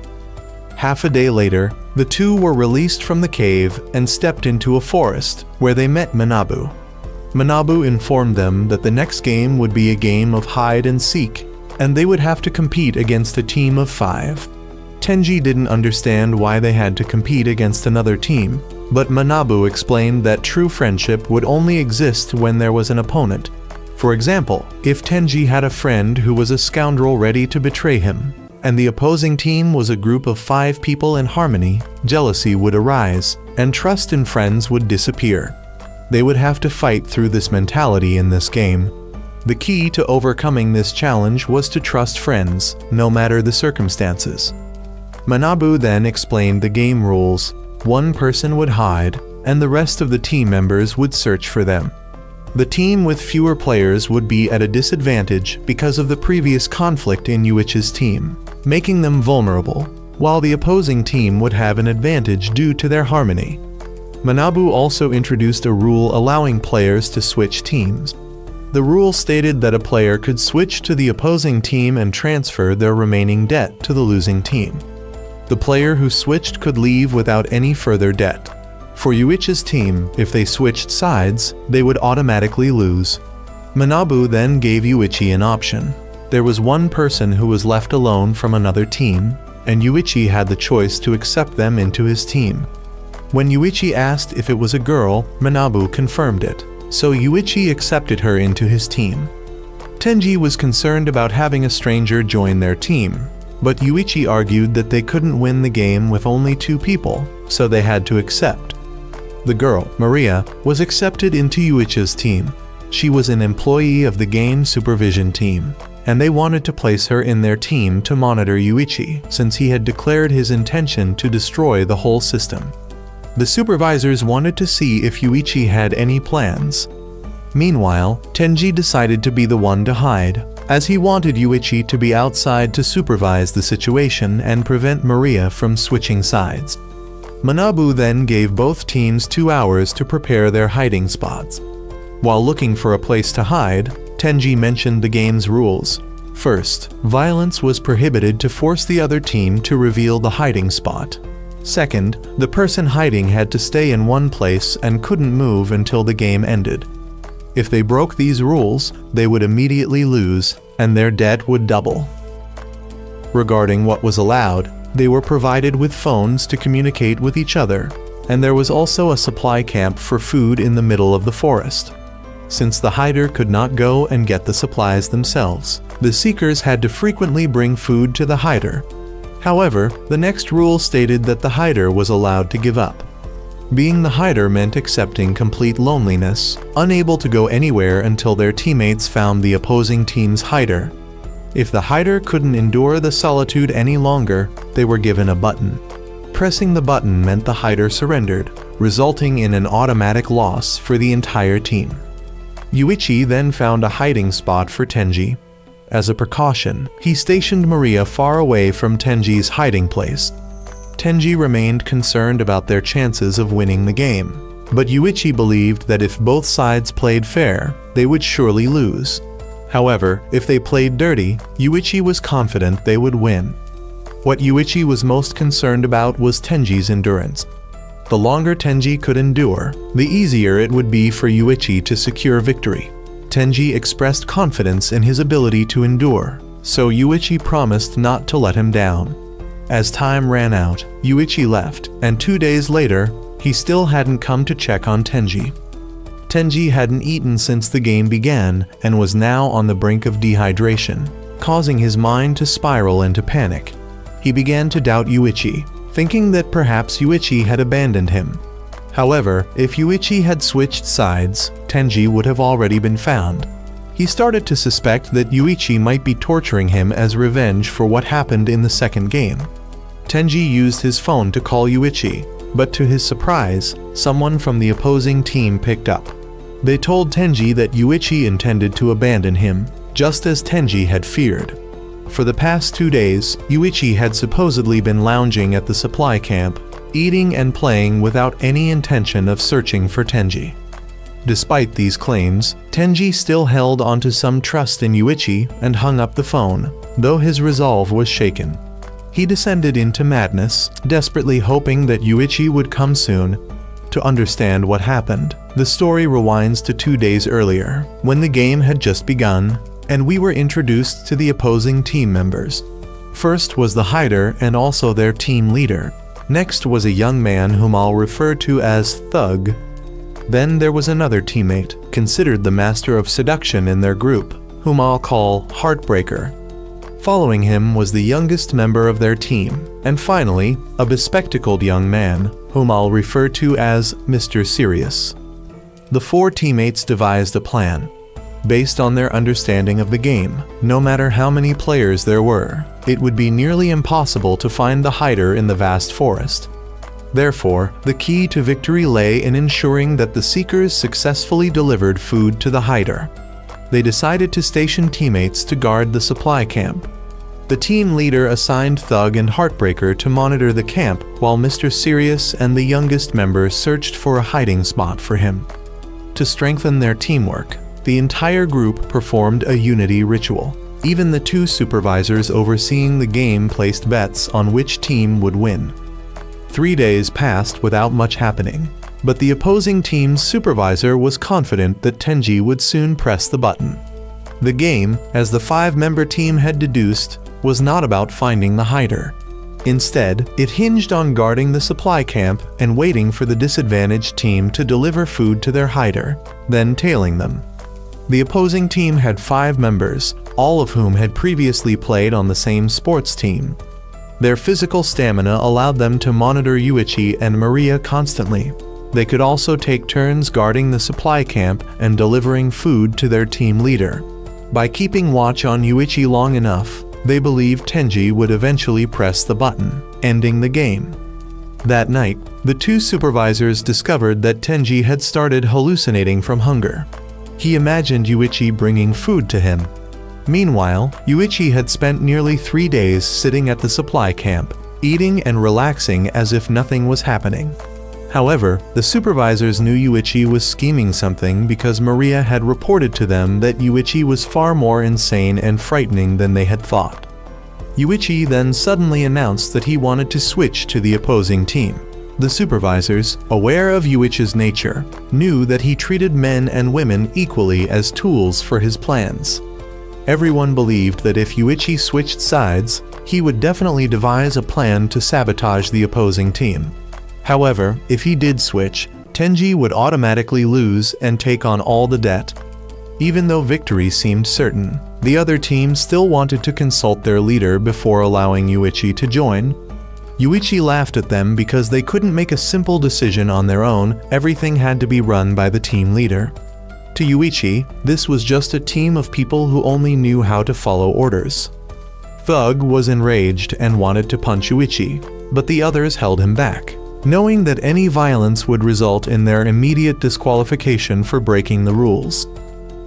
Half a day later, the two were released from the cave and stepped into a forest, where they met Manabu. Manabu informed them that the next game would be a game of hide and seek, and they would have to compete against a team of 5. Tenji didn't understand why they had to compete against another team, but Manabu explained that true friendship would only exist when there was an opponent. For example, if Tenji had a friend who was a scoundrel ready to betray him, and the opposing team was a group of 5 people in harmony, jealousy would arise, and trust in friends would disappear. They would have to fight through this mentality in this game. The key to overcoming this challenge was to trust friends, no matter the circumstances. Manabu then explained the game rules. One person would hide, and the rest of the team members would search for them. The team with fewer players would be at a disadvantage because of the previous conflict in Yuichi's team, making them vulnerable, while the opposing team would have an advantage due to their harmony. Manabu also introduced a rule allowing players to switch teams. The rule stated that a player could switch to the opposing team and transfer their remaining debt to the losing team. The player who switched could leave without any further debt. For Yuichi's team, if they switched sides, they would automatically lose. Manabu then gave Yuichi an option. There was one person who was left alone from another team, and Yuichi had the choice to accept them into his team. When Yuichi asked if it was a girl, Manabu confirmed it, so Yuichi accepted her into his team. Tenji was concerned about having a stranger join their team, but Yuichi argued that they couldn't win the game with only 2 people, so they had to accept. The girl, Maria, was accepted into Yuichi's team. She was an employee of the game supervision team, and they wanted to place her in their team to monitor Yuichi, since he had declared his intention to destroy the whole system. The supervisors wanted to see if Yuichi had any plans. Meanwhile, Tenji decided to be the one to hide, as he wanted Yuichi to be outside to supervise the situation and prevent Maria from switching sides. Manabu then gave both teams 2 hours to prepare their hiding spots. While looking for a place to hide, Tenji mentioned the game's rules. First, violence was prohibited to force the other team to reveal the hiding spot. Second, the person hiding had to stay in one place and couldn't move until the game ended. If they broke these rules, they would immediately lose, and their debt would double. Regarding what was allowed, they were provided with phones to communicate with each other, and there was also a supply camp for food in the middle of the forest. Since the hider could not go and get the supplies themselves, the seekers had to frequently bring food to the hider. However, the next rule stated that the hider was allowed to give up. Being the hider meant accepting complete loneliness, unable to go anywhere until their teammates found the opposing team's hider. If the hider couldn't endure the solitude any longer, they were given a button. Pressing the button meant the hider surrendered, resulting in an automatic loss for the entire team. Yuichi then found a hiding spot for Tenji. As a precaution, he stationed Maria far away from Tenji's hiding place. Tenji remained concerned about their chances of winning the game, but Yuichi believed that if both sides played fair, they would surely lose. However, if they played dirty, Yuichi was confident they would win. What Yuichi was most concerned about was Tenji's endurance. The longer Tenji could endure, the easier it would be for Yuichi to secure victory. Tenji expressed confidence in his ability to endure, so Yuichi promised not to let him down. As time ran out, Yuichi left, and 2 days later, he still hadn't come to check on Tenji. Tenji hadn't eaten since the game began and was now on the brink of dehydration, causing his mind to spiral into panic. He began to doubt Yuichi, thinking that perhaps Yuichi had abandoned him. However, if Yuichi had switched sides, Tenji would have already been found. He started to suspect that Yuichi might be torturing him as revenge for what happened in the second game. Tenji used his phone to call Yuichi, but to his surprise, someone from the opposing team picked up. They told Tenji that Yuichi intended to abandon him, just as Tenji had feared. For the past 2 days, Yuichi had supposedly been lounging at the supply camp, eating and playing without any intention of searching for Tenji. Despite these claims, Tenji still held onto some trust in Yuichi and hung up the phone, though his resolve was shaken. He descended into madness, desperately hoping that Yuichi would come soon. To understand what happened, the story rewinds to 2 days earlier, when the game had just begun, and we were introduced to the opposing team members. First was the hider and also their team leader. Next was a young man whom I'll refer to as Thug. Then there was another teammate, considered the master of seduction in their group, whom I'll call Heartbreaker. Following him was the youngest member of their team, and finally, a bespectacled young man, whom I'll refer to as Mr. Sirius. The 4 teammates devised a plan. Based on their understanding of the game, no matter how many players there were, it would be nearly impossible to find the hider in the vast forest. Therefore, the key to victory lay in ensuring that the Seekers successfully delivered food to the hider. They decided to station teammates to guard the supply camp. The team leader assigned Thug and Heartbreaker to monitor the camp while Mr. Sirius and the youngest member searched for a hiding spot for him. To strengthen their teamwork, the entire group performed a unity ritual. Even the 2 supervisors overseeing the game placed bets on which team would win. 3 days passed without much happening, but the opposing team's supervisor was confident that Tenji would soon press the button. The game, as the 5-member team had deduced, was not about finding the hider. Instead, it hinged on guarding the supply camp and waiting for the disadvantaged team to deliver food to their hider, then tailing them. The opposing team had 5 members, all of whom had previously played on the same sports team. Their physical stamina allowed them to monitor Yuichi and Maria constantly. They could also take turns guarding the supply camp and delivering food to their team leader. By keeping watch on Yuichi long enough, they believed Tenji would eventually press the button, ending the game. That night, the 2 supervisors discovered that Tenji had started hallucinating from hunger. He imagined Yuichi bringing food to him. Meanwhile, Yuichi had spent nearly 3 days sitting at the supply camp, eating and relaxing as if nothing was happening. However, the supervisors knew Yuichi was scheming something because Maria had reported to them that Yuichi was far more insane and frightening than they had thought. Yuichi then suddenly announced that he wanted to switch to the opposing team. The supervisors, aware of Yuichi's nature, knew that he treated men and women equally as tools for his plans. Everyone believed that if Yuichi switched sides, he would definitely devise a plan to sabotage the opposing team. However, if he did switch, Tenji would automatically lose and take on all the debt. Even though victory seemed certain, the other team still wanted to consult their leader before allowing Yuichi to join. Yuichi laughed at them because they couldn't make a simple decision on their own. Everything had to be run by the team leader. To Yuichi, this was just a team of people who only knew how to follow orders. Thug was enraged and wanted to punch Yuichi, but the others held him back, knowing that any violence would result in their immediate disqualification for breaking the rules.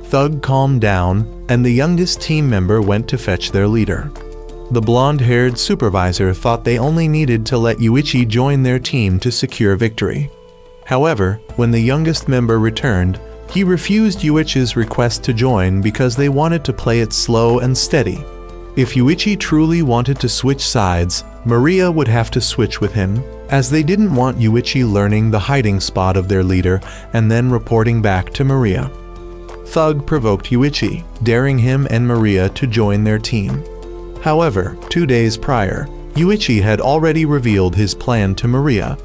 Thug calmed down, and the youngest team member went to fetch their leader. The blonde-haired supervisor thought they only needed to let Yuichi join their team to secure victory. However, when the youngest member returned, he refused Yuichi's request to join because they wanted to play it slow and steady. If Yuichi truly wanted to switch sides, Maria would have to switch with him, as they didn't want Yuichi learning the hiding spot of their leader and then reporting back to Maria. Thug provoked Yuichi, daring him and Maria to join their team. However, 2 days prior, Yuichi had already revealed his plan to Maria.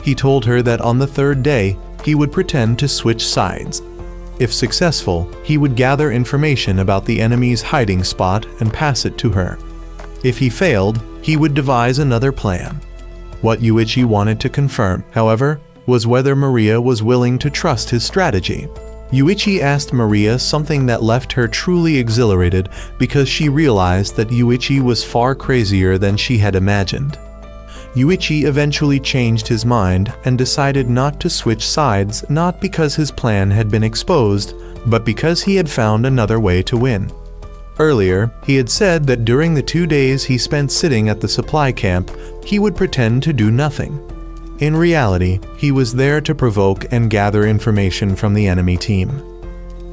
He told her that on the 3rd day, he would pretend to switch sides. If successful, he would gather information about the enemy's hiding spot and pass it to her. If he failed, he would devise another plan. What Yuichi wanted to confirm, however, was whether Maria was willing to trust his strategy. Yuichi asked Maria something that left her truly exhilarated because she realized that Yuichi was far crazier than she had imagined. Yuichi eventually changed his mind and decided not to switch sides, not because his plan had been exposed, but because he had found another way to win. Earlier, he had said that during the 2 days he spent sitting at the supply camp, he would pretend to do nothing. In reality, he was there to provoke and gather information from the enemy team.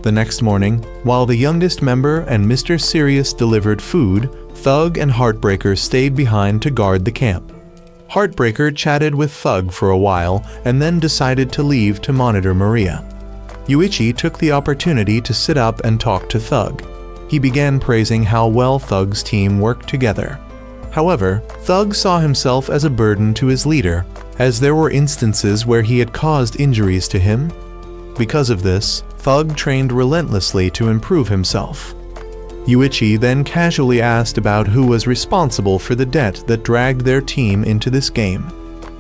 The next morning, while the youngest member and Mr. Sirius delivered food, Thug and Heartbreaker stayed behind to guard the camp. Heartbreaker chatted with Thug for a while and then decided to leave to monitor Maria. Yuichi took the opportunity to sit up and talk to Thug. He began praising how well Thug's team worked together. However, Thug saw himself as a burden to his leader, as there were instances where he had caused injuries to him. Because of this, Thug trained relentlessly to improve himself. Yuichi then casually asked about who was responsible for the debt that dragged their team into this game.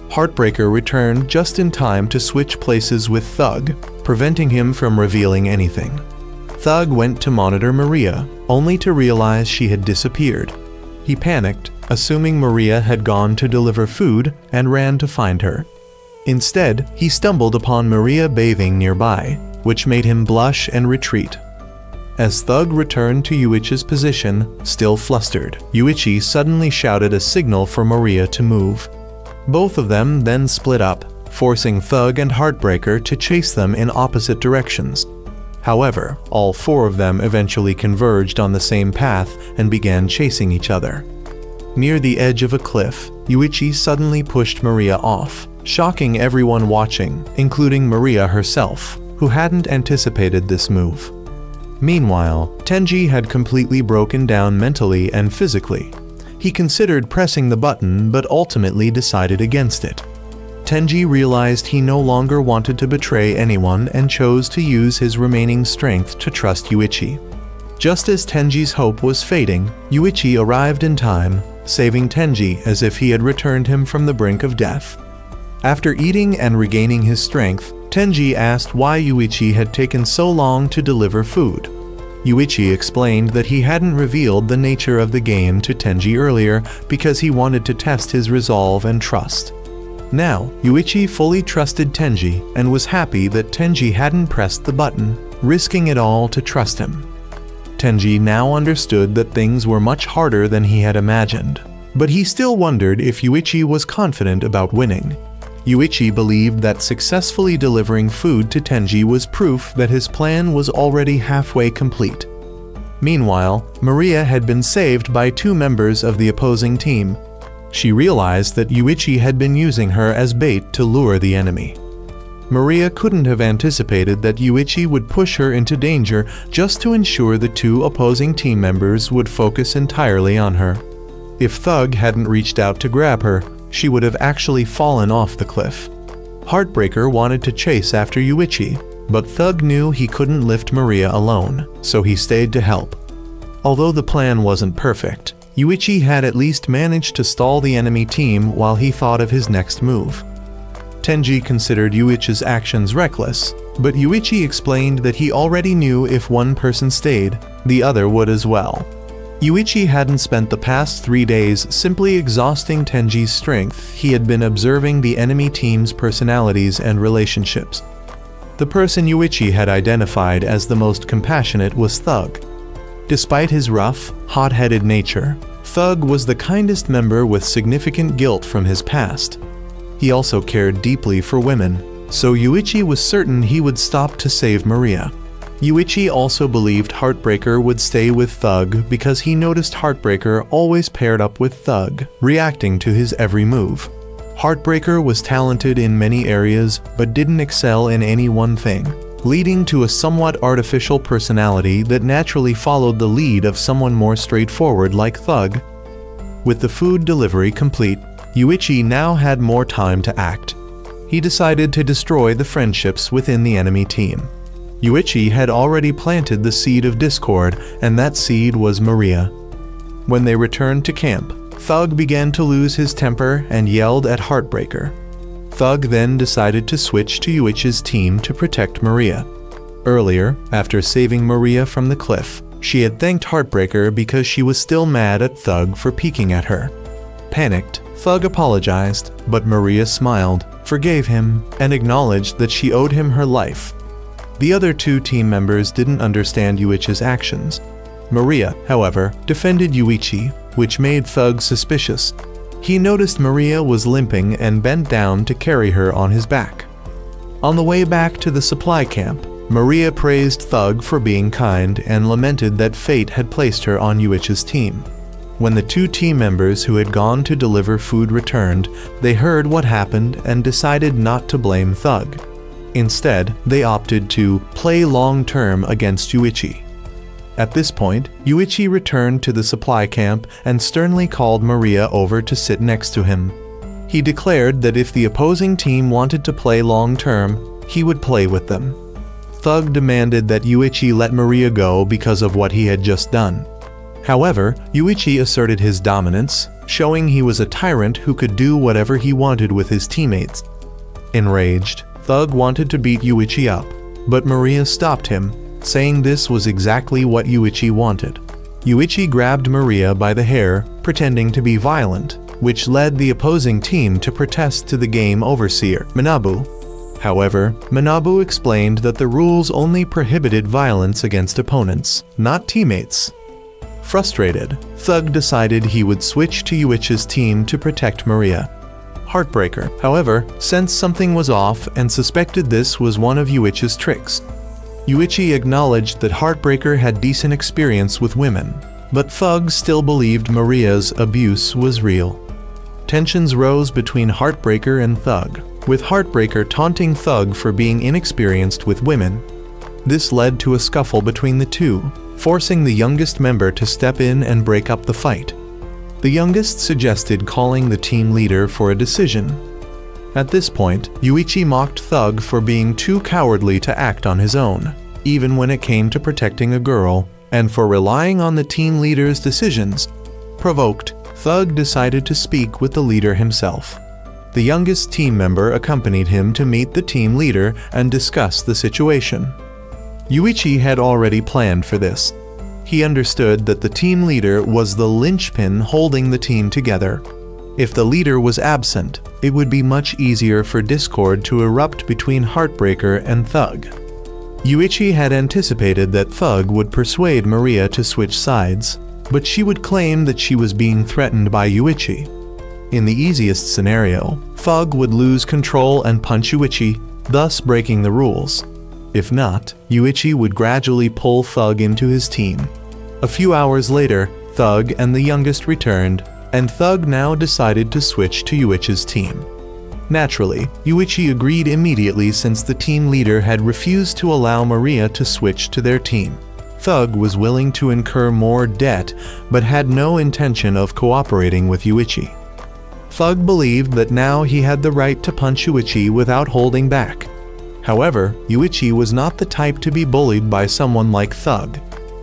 Heartbreaker returned just in time to switch places with Thug, preventing him from revealing anything. Thug went to monitor Maria, only to realize she had disappeared. He panicked, assuming Maria had gone to deliver food, and ran to find her. Instead, he stumbled upon Maria bathing nearby, which made him blush and retreat. As Thug returned to Yuichi's position, still flustered, Yuichi suddenly shouted a signal for Maria to move. Both of them then split up, forcing Thug and Heartbreaker to chase them in opposite directions. However, all 4 of them eventually converged on the same path and began chasing each other. Near the edge of a cliff, Yuichi suddenly pushed Maria off, shocking everyone watching, including Maria herself, who hadn't anticipated this move. Meanwhile, Tenji had completely broken down mentally and physically. He considered pressing the button but ultimately decided against it. Tenji realized he no longer wanted to betray anyone and chose to use his remaining strength to trust Yuichi. Just as Tenji's hope was fading, Yuichi arrived in time, saving Tenji as if he had returned him from the brink of death. After eating and regaining his strength, Tenji asked why Yuichi had taken so long to deliver food. Yuichi explained that he hadn't revealed the nature of the game to Tenji earlier because he wanted to test his resolve and trust. Now, Yuichi fully trusted Tenji and was happy that Tenji hadn't pressed the button, risking it all to trust him. Tenji now understood that things were much harder than he had imagined, but he still wondered if Yuichi was confident about winning. Yuichi believed that successfully delivering food to Tenji was proof that his plan was already halfway complete. Meanwhile, Maria had been saved by 2 members of the opposing team. She realized that Yuichi had been using her as bait to lure the enemy. Maria couldn't have anticipated that Yuichi would push her into danger just to ensure the 2 opposing team members would focus entirely on her. If Thug hadn't reached out to grab her, she would have actually fallen off the cliff. Heartbreaker wanted to chase after Yuichi, but Thug knew he couldn't lift Maria alone, so he stayed to help. Although the plan wasn't perfect, Yuichi had at least managed to stall the enemy team while he thought of his next move. Tenji considered Yuichi's actions reckless, but Yuichi explained that he already knew if one person stayed, the other would as well. Yuichi hadn't spent the past 3 days simply exhausting Tenji's strength. He had been observing the enemy team's personalities and relationships. The person Yuichi had identified as the most compassionate was Thug. Despite his rough, hot-headed nature, Thug was the kindest member with significant guilt from his past. He also cared deeply for women, so Yuichi was certain he would stop to save Maria. Yuichi also believed Heartbreaker would stay with Thug because he noticed Heartbreaker always paired up with Thug, reacting to his every move. Heartbreaker was talented in many areas but didn't excel in any one thing, leading to a somewhat artificial personality that naturally followed the lead of someone more straightforward like Thug. With the food delivery complete, Yuichi now had more time to act. He decided to destroy the friendships within the enemy team. Yuichi had already planted the seed of discord, and that seed was Maria. When they returned to camp, Thug began to lose his temper and yelled at Heartbreaker. Thug then decided to switch to Yuichi's team to protect Maria. Earlier, after saving Maria from the cliff, she had thanked Heartbreaker because she was still mad at Thug for peeking at her. Panicked, Thug apologized, but Maria smiled, forgave him, and acknowledged that she owed him her life. The other two team members didn't understand Yuichi's actions. Maria, however, defended Yuichi, which made Thug suspicious. He noticed Maria was limping and bent down to carry her on his back. On the way back to the supply camp, Maria praised Thug for being kind and lamented that fate had placed her on Yuichi's team. When the two team members who had gone to deliver food returned, they heard what happened and decided not to blame Thug. Instead, they opted to play long-term against Yuichi. At this point, Yuichi returned to the supply camp and sternly called Maria over to sit next to him. He declared that if the opposing team wanted to play long-term, he would play with them. Thug demanded that Yuichi let Maria go because of what he had just done. However, Yuichi asserted his dominance, showing he was a tyrant who could do whatever he wanted with his teammates. Enraged, Thug wanted to beat Yuichi up, but Maria stopped him, saying this was exactly what Yuichi wanted. Yuichi grabbed Maria by the hair, pretending to be violent, which led the opposing team to protest to the game overseer, Manabu. However, Manabu explained that the rules only prohibited violence against opponents, not teammates. Frustrated, Thug decided he would switch to Yuichi's team to protect Maria. Heartbreaker, however, sensed something was off and suspected this was one of Yuichi's tricks. Yuichi acknowledged that Heartbreaker had decent experience with women, but Thug still believed Maria's abuse was real. Tensions rose between Heartbreaker and Thug, with Heartbreaker taunting Thug for being inexperienced with women. This led to a scuffle between the two, forcing the youngest member to step in and break up the fight. The youngest suggested calling the team leader for a decision. At this point, Yuichi mocked Thug for being too cowardly to act on his own, even when it came to protecting a girl, and for relying on the team leader's decisions. Provoked, Thug decided to speak with the leader himself. The youngest team member accompanied him to meet the team leader and discuss the situation. Yuichi had already planned for this. He understood that the team leader was the linchpin holding the team together. If the leader was absent, it would be much easier for discord to erupt between Heartbreaker and Thug. Yuichi had anticipated that Thug would persuade Maria to switch sides, but she would claim that she was being threatened by Yuichi. In the easiest scenario, Thug would lose control and punch Yuichi, thus breaking the rules. If not, Yuichi would gradually pull Thug into his team. A few hours later, Thug and the youngest returned, and Thug now decided to switch to Yuichi's team. Naturally, Yuichi agreed immediately since the team leader had refused to allow Maria to switch to their team. Thug was willing to incur more debt, but had no intention of cooperating with Yuichi. Thug believed that now he had the right to punch Yuichi without holding back. However, Yuichi was not the type to be bullied by someone like Thug.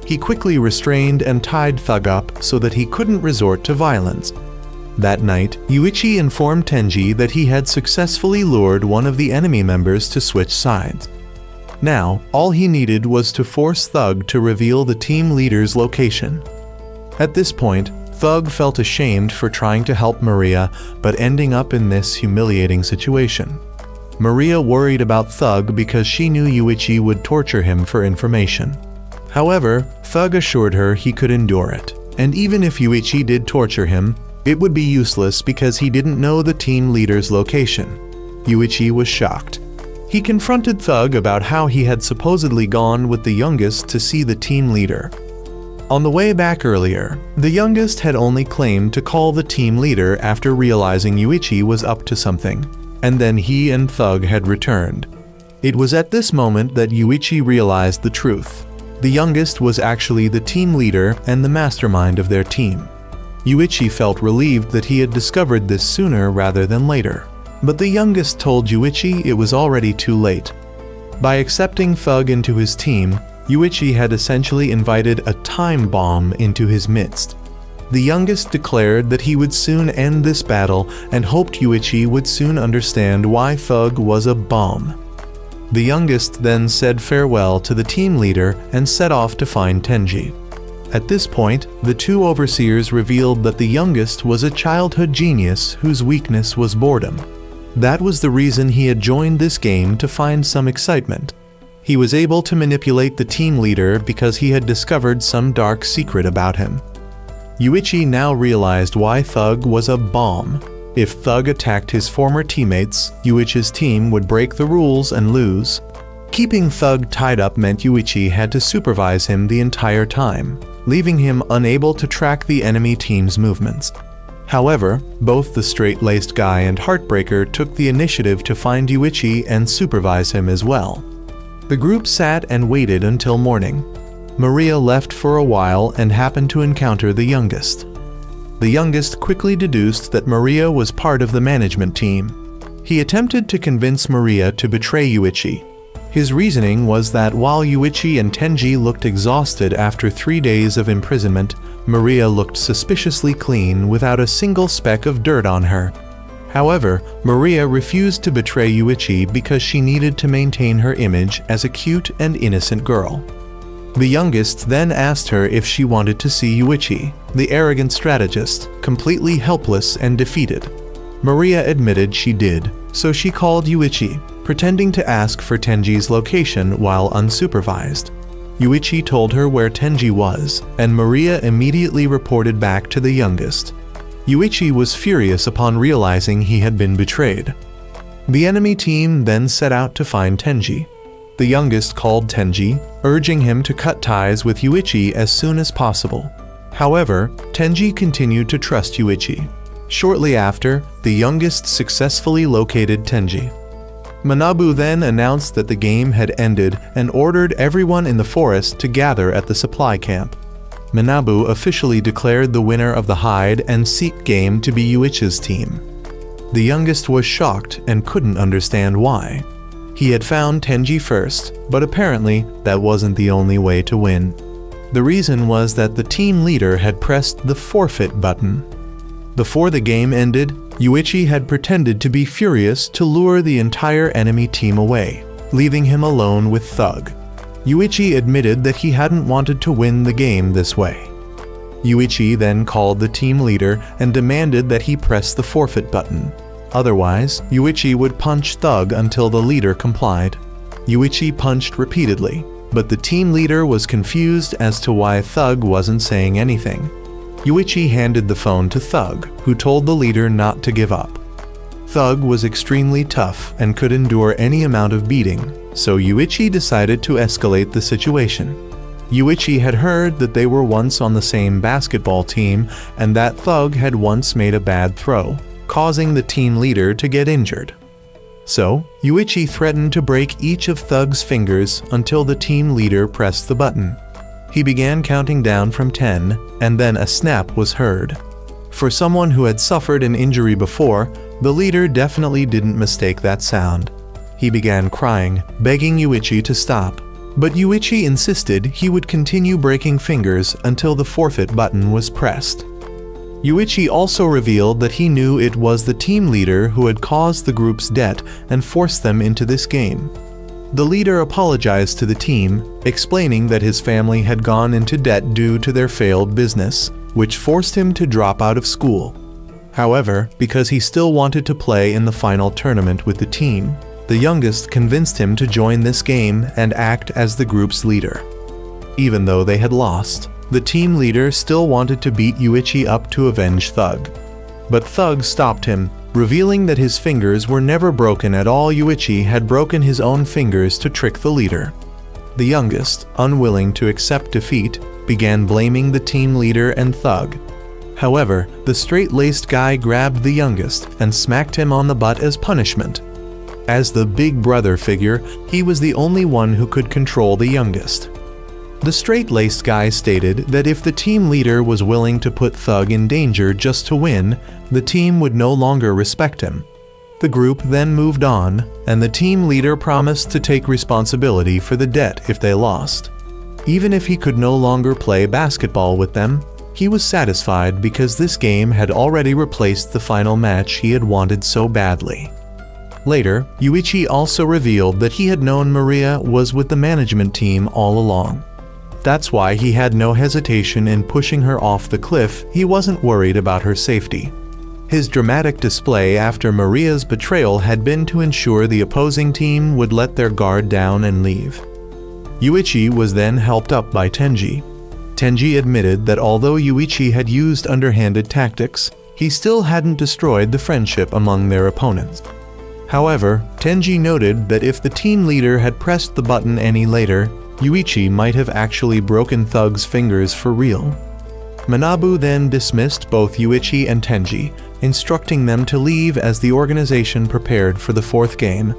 He quickly restrained and tied Thug up so that he couldn't resort to violence. That night, Yuichi informed Tenji that he had successfully lured one of the enemy members to switch sides. Now, all he needed was to force Thug to reveal the team leader's location. At this point, Thug felt ashamed for trying to help Maria, but ending up in this humiliating situation. Maria worried about Thug because she knew Yuichi would torture him for information. However, Thug assured her he could endure it, and even if Yuichi did torture him, it would be useless because he didn't know the team leader's location. Yuichi was shocked. He confronted Thug about how he had supposedly gone with the youngest to see the team leader. On the way back earlier, the youngest had only claimed to call the team leader after realizing Yuichi was up to something, and then he and Thug had returned. It was at this moment that Yuichi realized the truth. The youngest was actually the team leader and the mastermind of their team. Yuichi felt relieved that he had discovered this sooner rather than later. But the youngest told Yuichi it was already too late. By accepting Thug into his team, Yuichi had essentially invited a time bomb into his midst. the youngest declared that he would soon end this battle and hoped Yuichi would soon understand why Thug was a bomb. The youngest then said farewell to the team leader and set off to find Tenji. At this point, the two overseers revealed that the youngest was a childhood genius whose weakness was boredom. That was the reason he had joined this game, to find some excitement. He was able to manipulate the team leader because he had discovered some dark secret about him. Yuichi now realized why Thug was a bomb. If Thug attacked his former teammates, Yuichi's team would break the rules and lose. Keeping Thug tied up meant Yuichi had to supervise him the entire time, leaving him unable to track the enemy team's movements. However, both the straight-laced guy and Heartbreaker took the initiative to find Yuichi and supervise him as well. The group sat and waited until morning. Maria left for a while and happened to encounter the youngest. The youngest quickly deduced that Maria was part of the management team. He attempted to convince Maria to betray Yuichi. His reasoning was that while Yuichi and Tenji looked exhausted after 3 days of imprisonment, Maria looked suspiciously clean without a single speck of dirt on her. However, Maria refused to betray Yuichi because she needed to maintain her image as a cute and innocent girl. The youngest then asked her if she wanted to see Yuichi, the arrogant strategist, completely helpless and defeated. Maria admitted she did, so she called Yuichi, pretending to ask for Tenji's location while unsupervised. Yuichi told her where Tenji was, and Maria immediately reported back to the youngest. Yuichi was furious upon realizing he had been betrayed. The enemy team then set out to find Tenji. The youngest called Tenji, urging him to cut ties with Yuichi as soon as possible. However, Tenji continued to trust Yuichi. Shortly after, the youngest successfully located Tenji. Manabu then announced that the game had ended and ordered everyone in the forest to gather at the supply camp. Manabu officially declared the winner of the hide and seek game to be Yuichi's team. The youngest was shocked and couldn't understand why. He had found Tenji first, but apparently that wasn't the only way to win. The reason was that the team leader had pressed the forfeit button. Before the game ended, Yuichi had pretended to be furious to lure the entire enemy team away, leaving him alone with Thug. Yuichi admitted that he hadn't wanted to win the game this way. Yuichi then called the team leader and demanded that he press the forfeit button. Otherwise, Yuichi would punch Thug until the leader complied. Yuichi punched repeatedly, but the team leader was confused as to why Thug wasn't saying anything. Yuichi handed the phone to Thug, who told the leader not to give up. Thug was extremely tough and could endure any amount of beating, so Yuichi decided to escalate the situation. Yuichi had heard that they were once on the same basketball team and that Thug had once made a bad throw, causing the team leader to get injured. So, Yuichi threatened to break each of Thug's fingers until the team leader pressed the button. He began counting down from 10, and then a snap was heard. For someone who had suffered an injury before, the leader definitely didn't mistake that sound. He began crying, begging Yuichi to stop. But Yuichi insisted he would continue breaking fingers until the forfeit button was pressed. Yuichi also revealed that he knew it was the team leader who had caused the group's debt and forced them into this game. The leader apologized to the team, explaining that his family had gone into debt due to their failed business, which forced him to drop out of school. However, because he still wanted to play in the final tournament with the team, the youngest convinced him to join this game and act as the group's leader. Even though they had lost, the team leader still wanted to beat Yuichi up to avenge Thug. But Thug stopped him, revealing that his fingers were never broken at all. Yuichi had broken his own fingers to trick the leader. The youngest, unwilling to accept defeat, began blaming the team leader and Thug. However, the straight-laced guy grabbed the youngest and smacked him on the butt as punishment. As the big brother figure, he was the only one who could control the youngest. The straight-laced guy stated that if the team leader was willing to put Thug in danger just to win, the team would no longer respect him. The group then moved on, and the team leader promised to take responsibility for the debt if they lost. Even if he could no longer play basketball with them, he was satisfied because this game had already replaced the final match he had wanted so badly. Later, Yuichi also revealed that he had known Maria was with the management team all along. That's why he had no hesitation in pushing her off the cliff. He wasn't worried about her safety. His dramatic display after Maria's betrayal had been to ensure the opposing team would let their guard down and leave. Yuichi was then helped up by Tenji. Tenji admitted that although Yuichi had used underhanded tactics, he still hadn't destroyed the friendship among their opponents. However, Tenji noted that if the team leader had pressed the button any later, Yuichi might have actually broken Thug's fingers for real. Manabu then dismissed both Yuichi and Tenji, instructing them to leave as the organization prepared for the fourth game.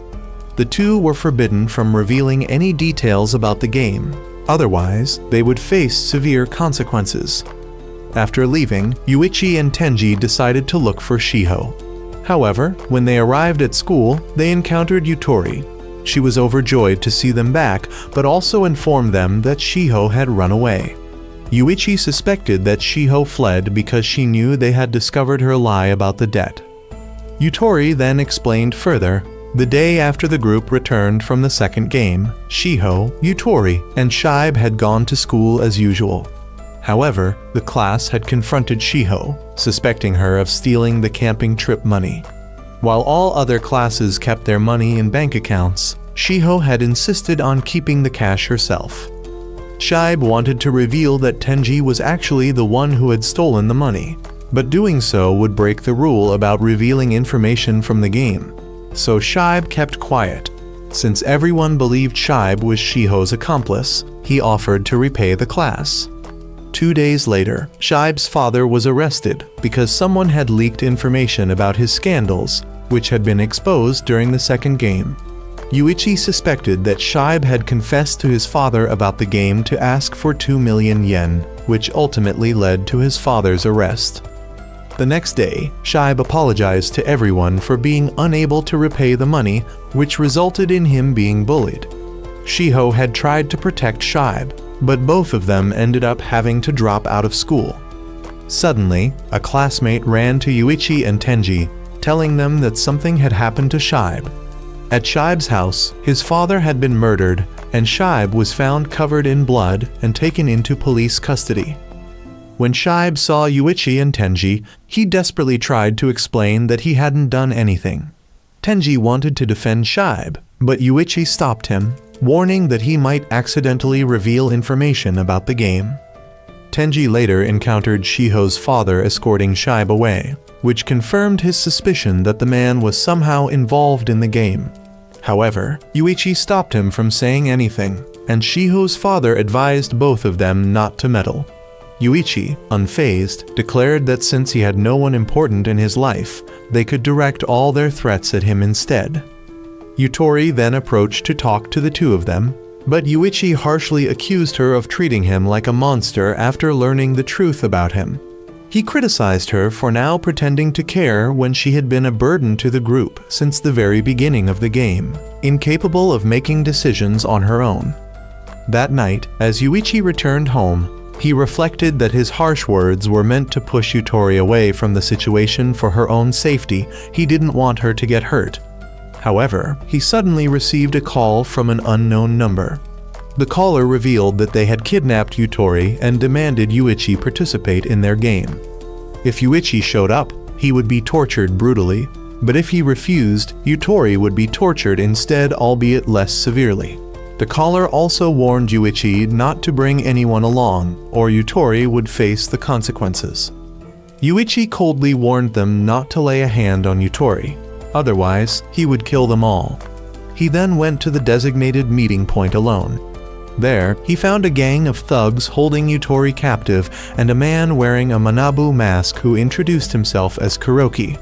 The two were forbidden from revealing any details about the game, otherwise they would face severe consequences. After leaving, Yuichi and Tenji decided to look for Shiho. However, when they arrived at school, they encountered Yutori. She was overjoyed to see them back, but also informed them that Shiho had run away. Yuichi suspected that Shiho fled because she knew they had discovered her lie about the debt. Yutori then explained further. The day after the group returned from the second game, Shiho, Yutori, and Shibe had gone to school as usual. However, the class had confronted Shiho, suspecting her of stealing the camping trip money. While all other classes kept their money in bank accounts, Shiho had insisted on keeping the cash herself. Shibe wanted to reveal that Tenji was actually the one who had stolen the money, but doing so would break the rule about revealing information from the game. So Shibe kept quiet. Since everyone believed Shibe was Shiho's accomplice, he offered to repay the class. 2 days later, Shibe's father was arrested because someone had leaked information about his scandals, which had been exposed during the second game. Yuichi suspected that Shibe had confessed to his father about the game to ask for 2 million yen, which ultimately led to his father's arrest. The next day, Shibe apologized to everyone for being unable to repay the money, which resulted in him being bullied. Shiho had tried to protect Shibe, but both of them ended up having to drop out of school. Suddenly, a classmate ran to Yuichi and Tenji, telling them that something had happened to Shibe. At Shibe's house, his father had been murdered, and Shibe was found covered in blood and taken into police custody. When Shibe saw Yuichi and Tenji, he desperately tried to explain that he hadn't done anything. Tenji wanted to defend Shibe, but Yuichi stopped him, warning that he might accidentally reveal information about the game. Tenji later encountered Shiho's father escorting Shibe away, which confirmed his suspicion that the man was somehow involved in the game. However, Yuichi stopped him from saying anything, and Shiho's father advised both of them not to meddle. Yuichi, unfazed, declared that since he had no one important in his life, they could direct all their threats at him instead. Yutori then approached to talk to the two of them, but Yuichi harshly accused her of treating him like a monster after learning the truth about him. He criticized her for now pretending to care when she had been a burden to the group since the very beginning of the game, incapable of making decisions on her own. That night, as Yuichi returned home, he reflected that his harsh words were meant to push Yutori away from the situation for her own safety. He didn't want her to get hurt. However, he suddenly received a call from an unknown number. The caller revealed that they had kidnapped Yutori and demanded Yuichi participate in their game. If Yuichi showed up, he would be tortured brutally, but if he refused, Yutori would be tortured instead, albeit less severely. The caller also warned Yuichi not to bring anyone along, or Yutori would face the consequences. Yuichi coldly warned them not to lay a hand on Yutori, otherwise he would kill them all. He then went to the designated meeting point alone. There, he found a gang of thugs holding Yutori captive and a man wearing a Manabu mask who introduced himself as Kuroki.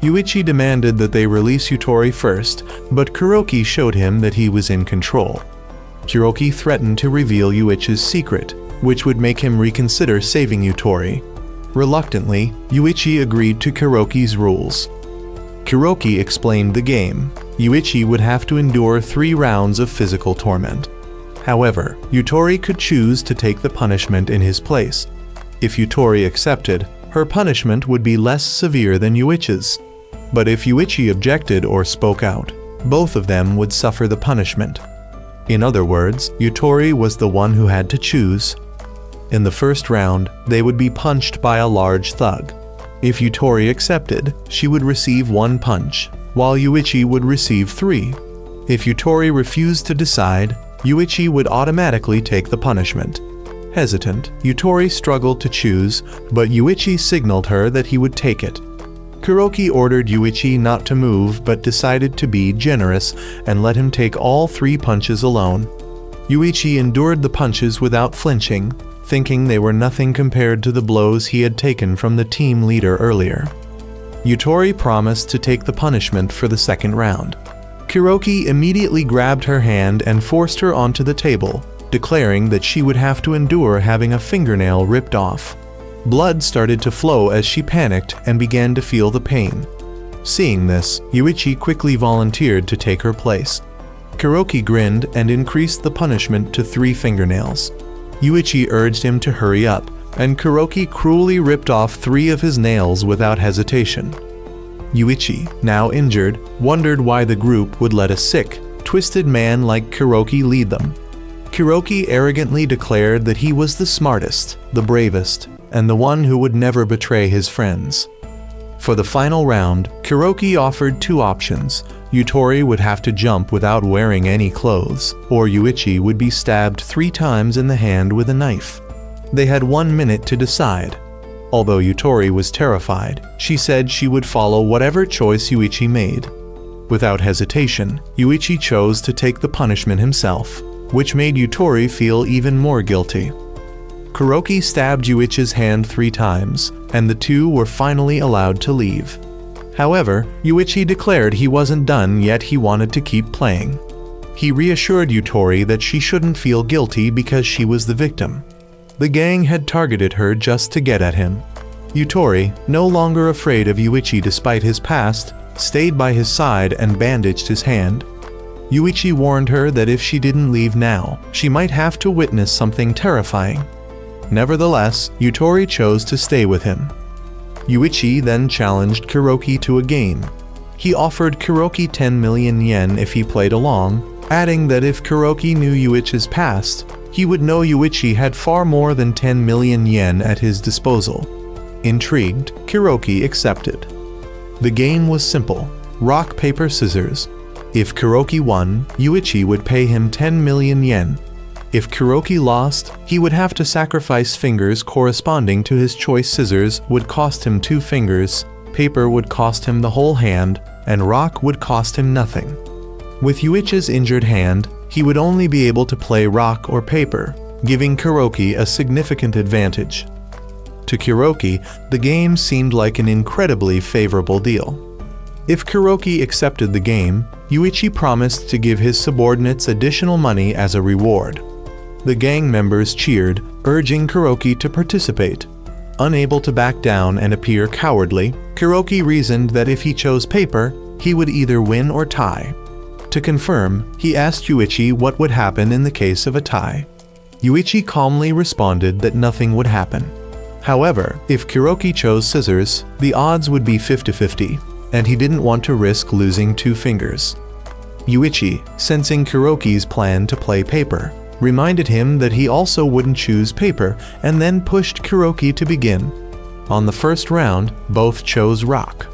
Yuichi demanded that they release Yutori first, but Kuroki showed him that he was in control. Kuroki threatened to reveal Yuichi's secret, which would make him reconsider saving Yutori. Reluctantly, Yuichi agreed to Kuroki's rules. Kuroki explained the game. Yuichi would have to endure 3 rounds of physical torment. However, Yutori could choose to take the punishment in his place. If Yutori accepted, her punishment would be less severe than Yuichi's. But if Yuichi objected or spoke out, both of them would suffer the punishment. In other words, Yutori was the one who had to choose. In the first round, they would be punched by a large thug. If Yutori accepted, she would receive 1 punch, while Yuichi would receive 3. If Yutori refused to decide, Yuichi would automatically take the punishment. Hesitant, Yutori struggled to choose, but Yuichi signaled her that he would take it. Kuroki ordered Yuichi not to move but decided to be generous and let him take all 3 punches alone. Yuichi endured the punches without flinching, thinking they were nothing compared to the blows he had taken from the team leader earlier. Yutori promised to take the punishment for the second round. Kuroki immediately grabbed her hand and forced her onto the table, declaring that she would have to endure having a fingernail ripped off. Blood started to flow as she panicked and began to feel the pain. Seeing this, Yuichi quickly volunteered to take her place. Kuroki grinned and increased the punishment to 3 fingernails. Yuichi urged him to hurry up, and Kuroki cruelly ripped off 3 of his nails without hesitation. Yuichi, now injured, wondered why the group would let a sick, twisted man like Kuroki lead them. Kuroki arrogantly declared that he was the smartest, the bravest, and the one who would never betray his friends. For the final round, Kuroki offered 2 options. Yutori would have to jump without wearing any clothes, or Yuichi would be stabbed 3 times in the hand with a knife. They had 1 minute to decide. Although Yutori was terrified, she said she would follow whatever choice Yuichi made. Without hesitation, Yuichi chose to take the punishment himself, which made Yutori feel even more guilty. Kuroki stabbed Yuichi's hand 3 times, and the 2 were finally allowed to leave. However, Yuichi declared he wasn't done yet, he wanted to keep playing. He reassured Yutori that she shouldn't feel guilty because she was the victim. The gang had targeted her just to get at him. Yutori, no longer afraid of Yuichi despite his past, stayed by his side and bandaged his hand. Yuichi warned her that if she didn't leave now, she might have to witness something terrifying. Nevertheless, Yutori chose to stay with him. Yuichi then challenged Kuroki to a game. He offered Kuroki 10 million yen if he played along, adding that if Kuroki knew Yuichi's past, he would know Yuichi had far more than 10 million yen at his disposal. Intrigued, Kuroki accepted. The game was simple: rock, paper, scissors. If Kuroki won, Yuichi would pay him 10 million yen. If Kuroki lost, he would have to sacrifice fingers corresponding to his choice. Scissors would cost him 2 fingers, paper would cost him the whole hand, and rock would cost him nothing. With Yuichi's injured hand, he would only be able to play rock or paper, giving Kuroki a significant advantage. To Kuroki, the game seemed like an incredibly favorable deal. If Kuroki accepted the game, Yuichi promised to give his subordinates additional money as a reward. The gang members cheered, urging Kuroki to participate. Unable to back down and appear cowardly, Kuroki reasoned that if he chose paper, he would either win or tie. To confirm, he asked Yuichi what would happen in the case of a tie. Yuichi calmly responded that nothing would happen. However, if Kuroki chose scissors, the odds would be 50-50, and he didn't want to risk losing 2 fingers. Yuichi, sensing Kuroki's plan to play paper, reminded him that he also wouldn't choose paper and then pushed Kuroki to begin. On the first round, both chose rock.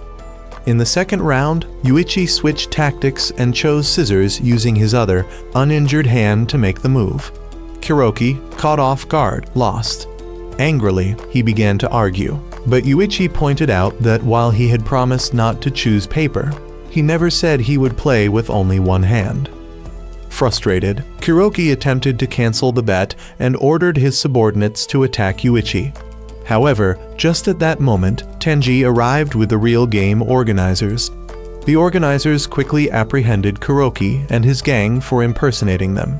In the second round, Yuichi switched tactics and chose scissors using his other, uninjured hand to make the move. Kuroki, caught off guard, lost. Angrily, he began to argue, but Yuichi pointed out that while he had promised not to choose paper, he never said he would play with only 1 hand. Frustrated, Kuroki attempted to cancel the bet and ordered his subordinates to attack Yuichi. However, just at that moment, Tenji arrived with the real game organizers. The organizers quickly apprehended Kuroki and his gang for impersonating them.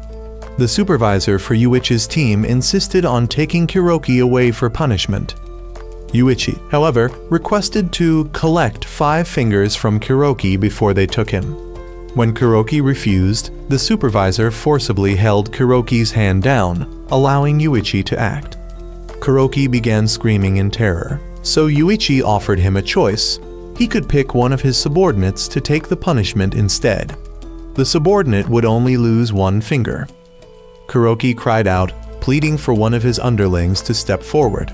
The supervisor for Yuichi's team insisted on taking Kuroki away for punishment. Yuichi, however, requested to collect 5 fingers from Kuroki before they took him. When Kuroki refused, the supervisor forcibly held Kuroki's hand down, allowing Yuichi to act. Kuroki began screaming in terror. So Yuichi offered him a choice. He could pick one of his subordinates to take the punishment instead. The subordinate would only lose one finger. Kuroki cried out, pleading for one of his underlings to step forward.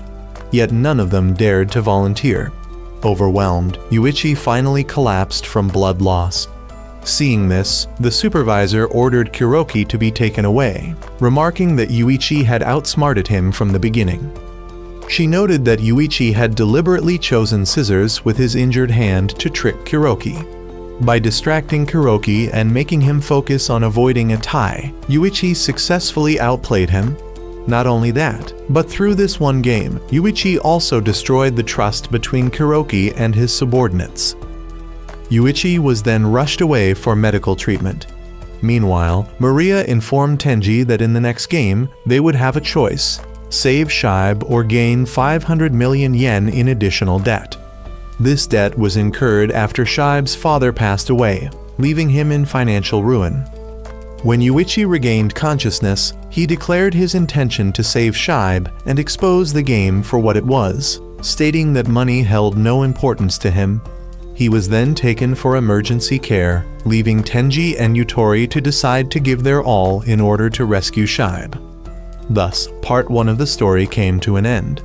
Yet none of them dared to volunteer. Overwhelmed, Yuichi finally collapsed from blood loss. Seeing this, the supervisor ordered Kuroki to be taken away, remarking that Yuichi had outsmarted him from the beginning. She noted that Yuichi had deliberately chosen scissors with his injured hand to trick Kuroki. By distracting Kuroki and making him focus on avoiding a tie, Yuichi successfully outplayed him. Not only that, but through this one game, Yuichi also destroyed the trust between Kuroki and his subordinates. Yuichi was then rushed away for medical treatment. Meanwhile, Maria informed Tenji that in the next game, they would have a choice: save Shibe or gain 500 million yen in additional debt. This debt was incurred after Shibe's father passed away, leaving him in financial ruin. When Yuichi regained consciousness, he declared his intention to save Shibe and expose the game for what it was, stating that money held no importance to him. He was then taken for emergency care, leaving Tenji and Yutori to decide to give their all in order to rescue Shibe. Thus, part 1 of the story came to an end.